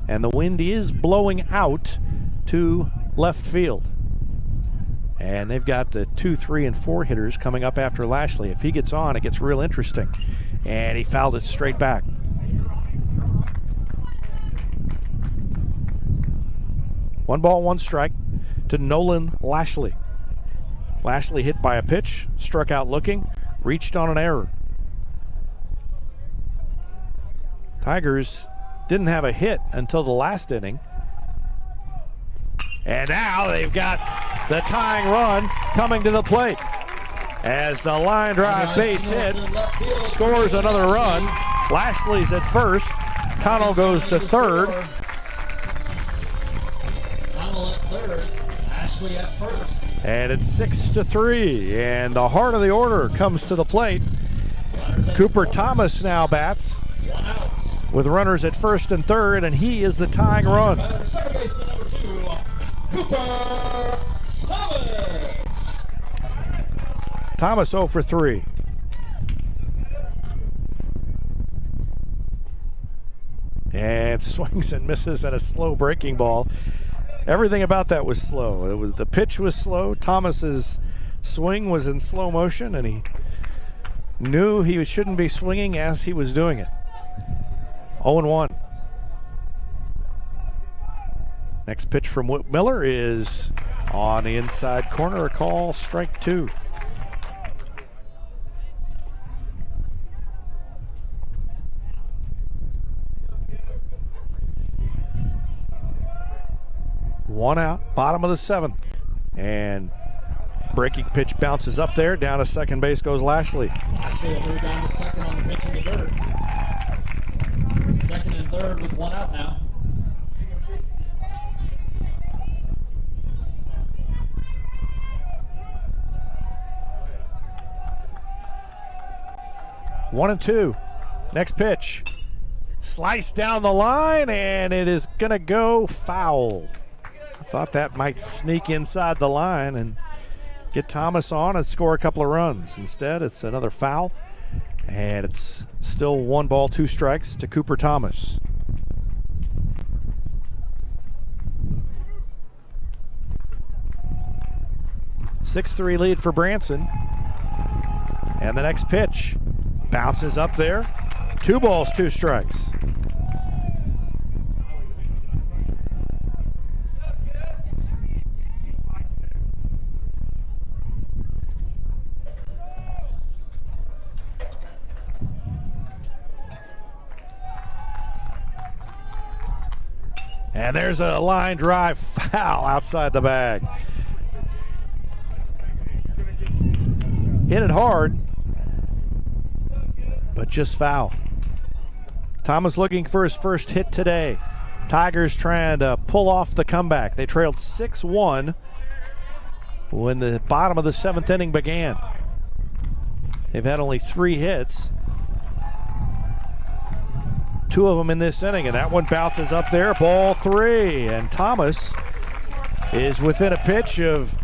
And the wind is blowing out to left field. And they've got the 2, 3, and 4 hitters coming up after Lashley. If he gets on, it gets real interesting. And he fouled it straight back. One ball, 1 strike to Nolan Lashley. Lashley hit by a pitch, struck out looking, reached on an error. Tigers didn't have a hit until the last inning. And now they've got the tying run coming to the plate. As the line drive base hit scores another run. Lashley's at first. Connell goes to third. Connell at third. Lashley at first. And it's 6-3. And the heart of the order comes to the plate. Cooper Thomas now bats with runners at first and third, and he is the tying run. Second baseman number 2, Cooper Thomas. Thomas 0 for 3. And swings and misses at a slow breaking ball. Everything about that was slow. The pitch was slow. Thomas's swing was in slow motion, and he knew he shouldn't be swinging as he was doing it. 0-1. Next pitch from Whit Miller is on the inside corner. A call, strike 2. One out, bottom of the 7th. And breaking pitch bounces up there. Down to second base goes Lashley. Lashley will move down to second on the pitch in the dirt. Second and third with 1 out now. One and 2. Next pitch. Slice down the line, and it is going to go foul. I thought that might sneak inside the line and get Thomas on and score a couple of runs. Instead, it's another foul, and it's still 1 ball, 2 strikes to Cooper Thomas. (6-3) lead for Branson. And the next pitch bounces up there. 2 balls, 2 strikes. And there's a line drive foul outside the bag. Hit it hard, but just foul. Thomas looking for his first hit today. Tigers trying to pull off the comeback. They trailed 6-1 when the bottom of the 7th inning began. They've had only 3 hits. 2 of them in this inning, and that one bounces up there. Ball 3, and Thomas is within a pitch of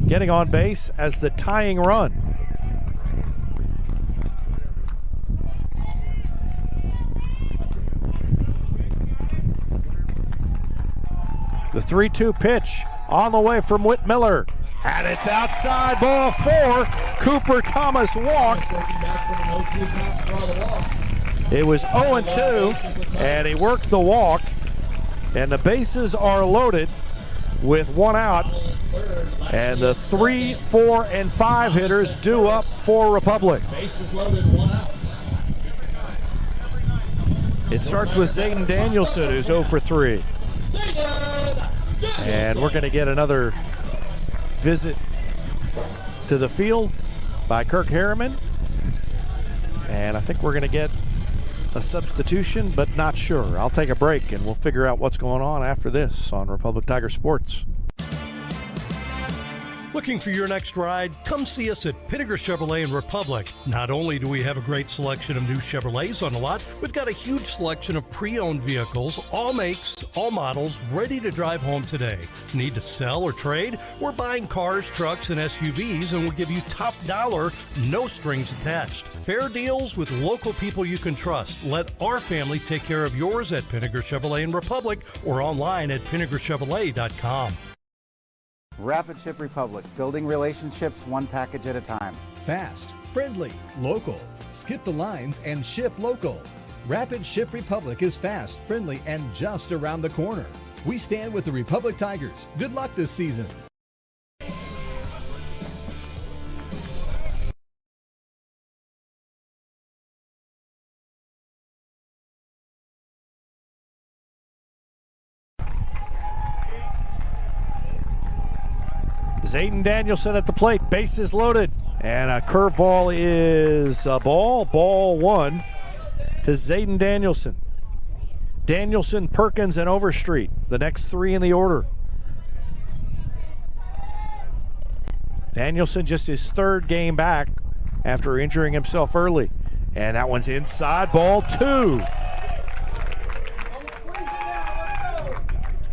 getting on base as the tying run. The 3-2 pitch on the way from Whit Miller. And it's outside, ball 4. Cooper Thomas walks. It was 0-2, and he worked the walk. And the bases are loaded with 1 out. And the 3, 4, and 5 hitters due up for Republic. Bases loaded, 1 out. It starts with Zayden Danielson, who's 0 for 3. And we're going to get another visit to the field by Kirk Harriman. And I think we're going to get a substitution, but not sure. I'll take a break, and we'll figure out what's going on after this on Republic Tiger Sports. Looking for your next ride? Come see us at Pinnaker Chevrolet in Republic. Not only do we have a great selection of new Chevrolets on the lot, we've got a huge selection of pre-owned vehicles, all makes, all models, ready to drive home today. Need to sell or trade? We're buying cars, trucks, and SUVs, and we'll give you top dollar, no strings attached. Fair deals with local people you can trust. Let our family take care of yours at Pinnaker Chevrolet in Republic or online at pinnakerchevrolet.com. Rapid Ship Republic, building relationships 1 package at a time. Fast, friendly, local. Skip the lines and ship local. Rapid Ship Republic is fast, friendly, and just around the corner. We stand with the Republic Tigers. Good luck this season. Zayden Danielson at the plate, bases loaded, and a curveball is a ball. Ball 1 to Zayden Danielson. Danielson, Perkins, and Overstreet, the next 3 in the order. Danielson just his 3rd game back after injuring himself early, and that one's inside, ball 2.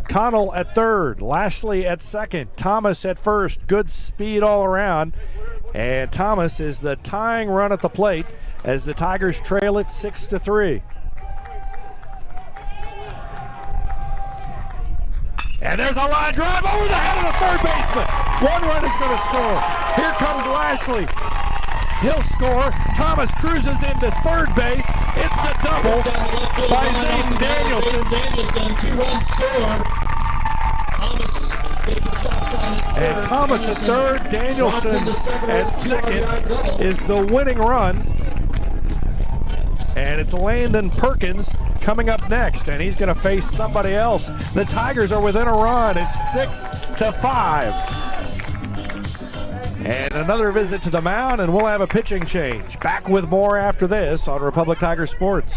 Connell at 3rd, Lashley at 2nd, Thomas at 1st. Good speed all around. And Thomas is the tying run at the plate as the Tigers trail it 6-3. And there's a line drive over the head of the third baseman. 1 run is going to score. Here comes Lashley. He'll score. Thomas cruises into third base. It's a double by Zayden Danielson. 2-run score. And Thomas at 3rd, Danielson at 2nd is the winning run. And it's Landon Perkins coming up next, and he's going to face somebody else. The Tigers are within a run. It's 6-5. And another visit to the mound, and we'll have a pitching change. Back with more after this on Republic Tiger Sports.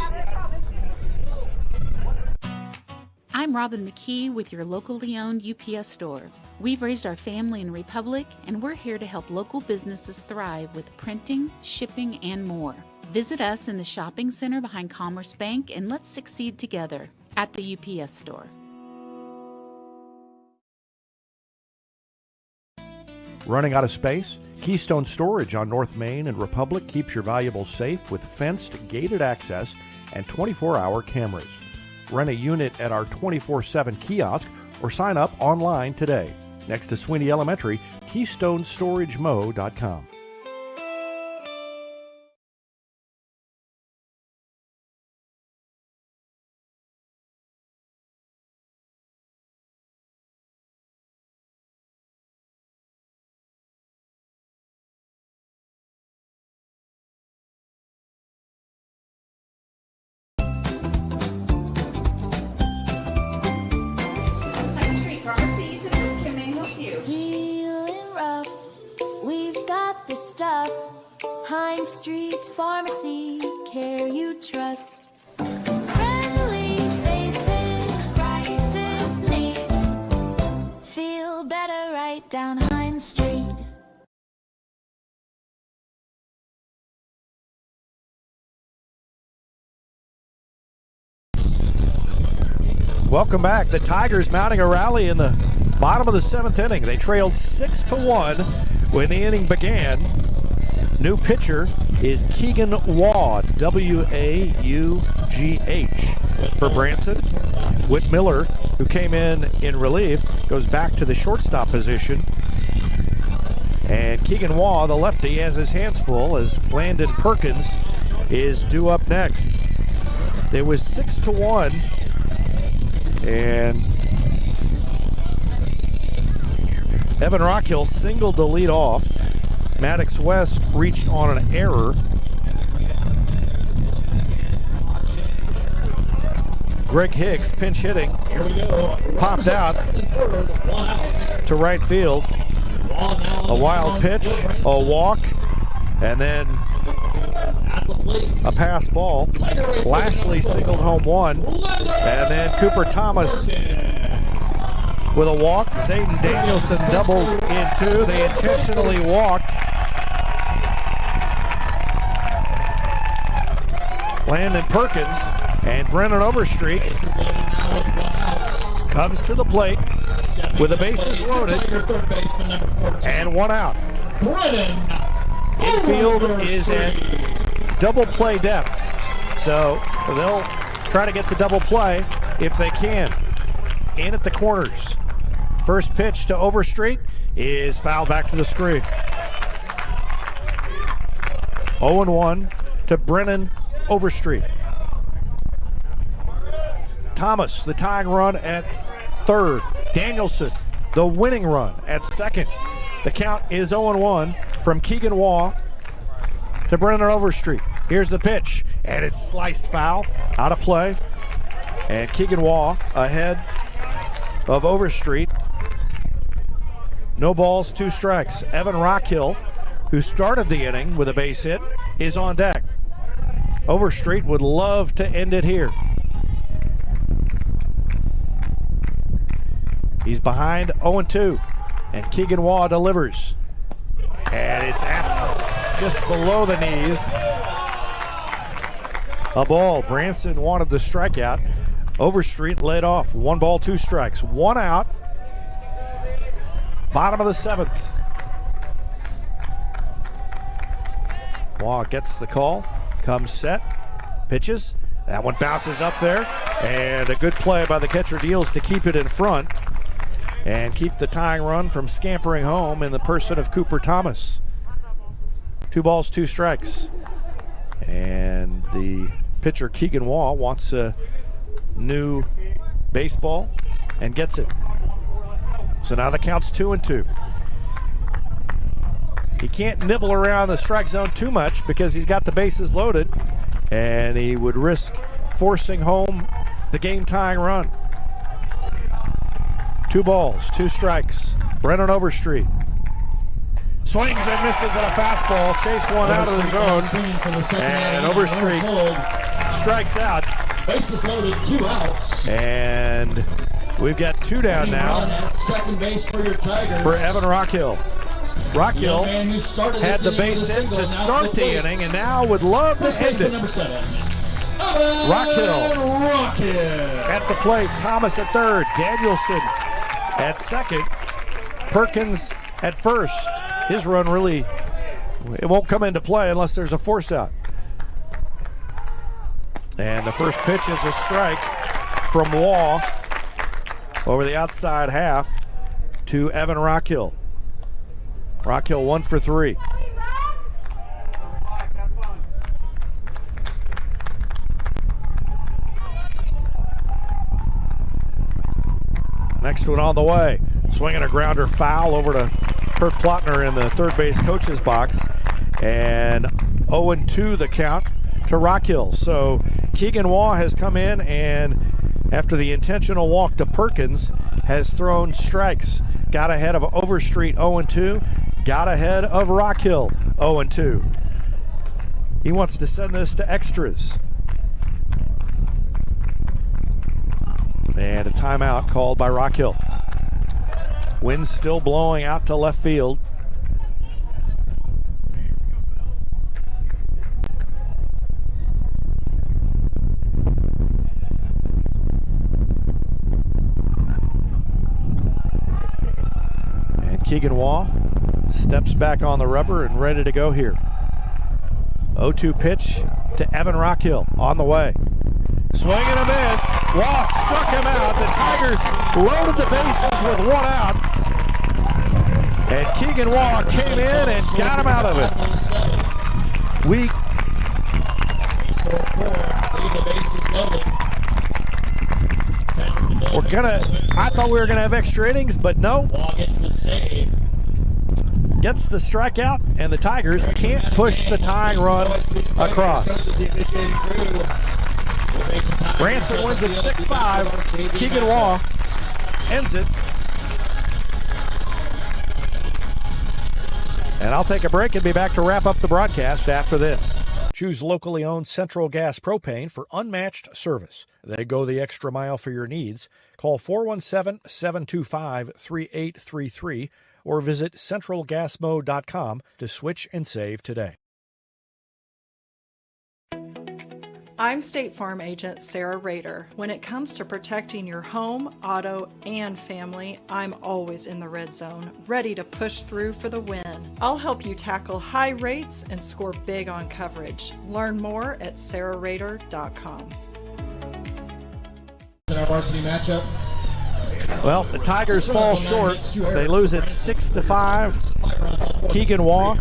I'm Robin McKee with your locally owned UPS store. We've raised our family in Republic, and we're here to help local businesses thrive with printing, shipping, and more. Visit us in the shopping center behind Commerce Bank, and let's succeed together at the UPS store. Running out of space? Keystone Storage on North Main and Republic keeps your valuables safe with fenced, gated access and 24-hour cameras. Rent a unit at our 24/7 kiosk or sign up online today. Next to Sweeney Elementary, KeystoneStorageMo.com. Hines Street Pharmacy, care you trust. Friendly down Hines Street. Welcome back. The Tigers mounting a rally in the bottom of the 7th inning. They trailed 6-1 when the inning began. New pitcher is Keegan Waugh, W-A-U-G-H for Branson. Whit Miller, who came in relief, goes back to the shortstop position. And Keegan Waugh, the lefty, has his hands full as Landon Perkins is due up next. It was 6-1. And Evan Rockhill singled the lead off. Maddox West reached on an error. Greg Hicks, pinch hitting, popped out to right field. A wild pitch, a walk, and then a pass ball. Lashley singled home one, and then Cooper Thomas with a walk. Zayden Danielson doubled in two. They intentionally walked. Landon Perkins, and Brennan Overstreet comes to the plate with the bases loaded and one out. Infield is at double play depth, so they'll try to get the double play if they can. In at the corners. First pitch to Overstreet is fouled back to the screen. 0-1 to Brennan Overstreet. Thomas, the tying run at third. Danielson, the winning run at second. The count is 0-1 from Keegan Waugh to Brennan Overstreet. Here's the pitch, and it's sliced foul, out of play. And Keegan Waugh ahead of Overstreet. No balls, 2 strikes. Evan Rockhill, who started the inning with a base hit, is on deck. Overstreet would love to end it here. He's behind 0-2, and Keegan Waugh delivers. And it's at just below the knees. A ball. Branson wanted the strikeout. Overstreet led off. 1 ball, 2 strikes. 1 out. Bottom of the 7th. Waugh gets the call. Comes set. Pitches. That one bounces up there. And a good play by the catcher Deals to keep it in front and keep the tying run from scampering home in the person of Cooper Thomas. 2 balls, 2 strikes. And the pitcher Keegan Waugh wants a new baseball and gets it. So now the count's 2-2. He can't nibble around the strike zone too much because he's got the bases loaded, and he would risk forcing home the game-tying run. 2 balls, 2 strikes. Brennan Overstreet swings and misses at a fastball. Chase one out of the zone, and Overstreet strikes out. Bases loaded, 2 outs. And we've got 2 down now At second base for your Tigers. for Evan Rockhill. Rockhill had the base hit to start the inning, and now would love to end it. Rockhill at the plate. Thomas at third. Danielson at second. Perkins at first. His run really, it won't come into play unless there's a force out. And the first pitch is a strike from Waugh over the outside half to Evan Rockhill. Rockhill 1 for 3. Next one on the way. Swinging a grounder foul over to Kirk Plotner in the third base coach's box. And 0-2 the count to Rockhill. So Keegan Waugh has come in and after the intentional walk to Perkins has thrown strikes. Got ahead of Overstreet 0-2. Got ahead of Rockhill 0-2. He wants to send this to extras. And a timeout called by Rockhill. Wind's still blowing out to left field. And Keegan Waugh steps back on the rubber and ready to go here. 0-2 pitch to Evan Rockhill on the way. Swing and a miss. Waugh struck him out. The Tigers loaded the bases with one out. And Keegan Waugh came in and got him out of it. I thought we were gonna have extra innings, but no. Waugh gets the save. Gets the strikeout, and the Tigers can't push the tying run across. Branson wins at 6-5. Keegan Waugh ends it. And I'll take a break and be back to wrap up the broadcast after this. Choose locally owned Central Gas Propane for unmatched service. They go the extra mile for your needs. Call 417-725-3833 or visit centralgasmo.com to switch and save today. I'm State Farm Agent Sarah Rader. When it comes to protecting your home, auto, and family, I'm always in the red zone, ready to push through for the win. I'll help you tackle high rates and score big on coverage. Learn more at sarahrader.com. Our varsity matchup. Well, the Tigers fall short. They lose it 6-5. Keegan Waugh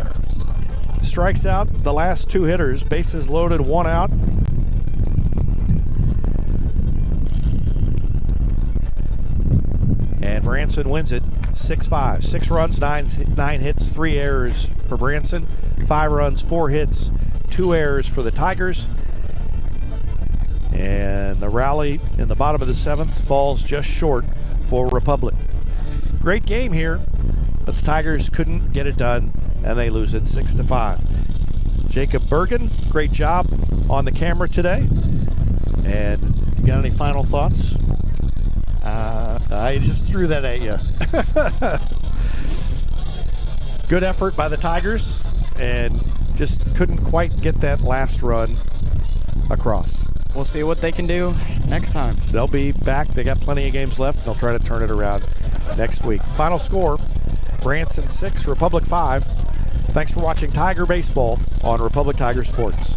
strikes out the last two hitters. Bases loaded, one out. And Branson wins it 6-5. 6 runs, 9 hits, 3 errors for Branson. 5 runs, 4 hits, 2 errors for the Tigers. And the rally in the bottom of the 7th falls just short for Republic. Great game here, but the Tigers couldn't get it done, and they lose it 6-5. Jacob Bergen, great job on the camera today. And you got any final thoughts? I just threw that at you. Good effort by the Tigers, and just couldn't quite get that last run across. We'll see what they can do next time. They'll be back. They got plenty of games left. They'll try to turn it around next week. Final score, Branson 6, Republic 5. Thanks for watching Tiger Baseball on Republic Tiger Sports.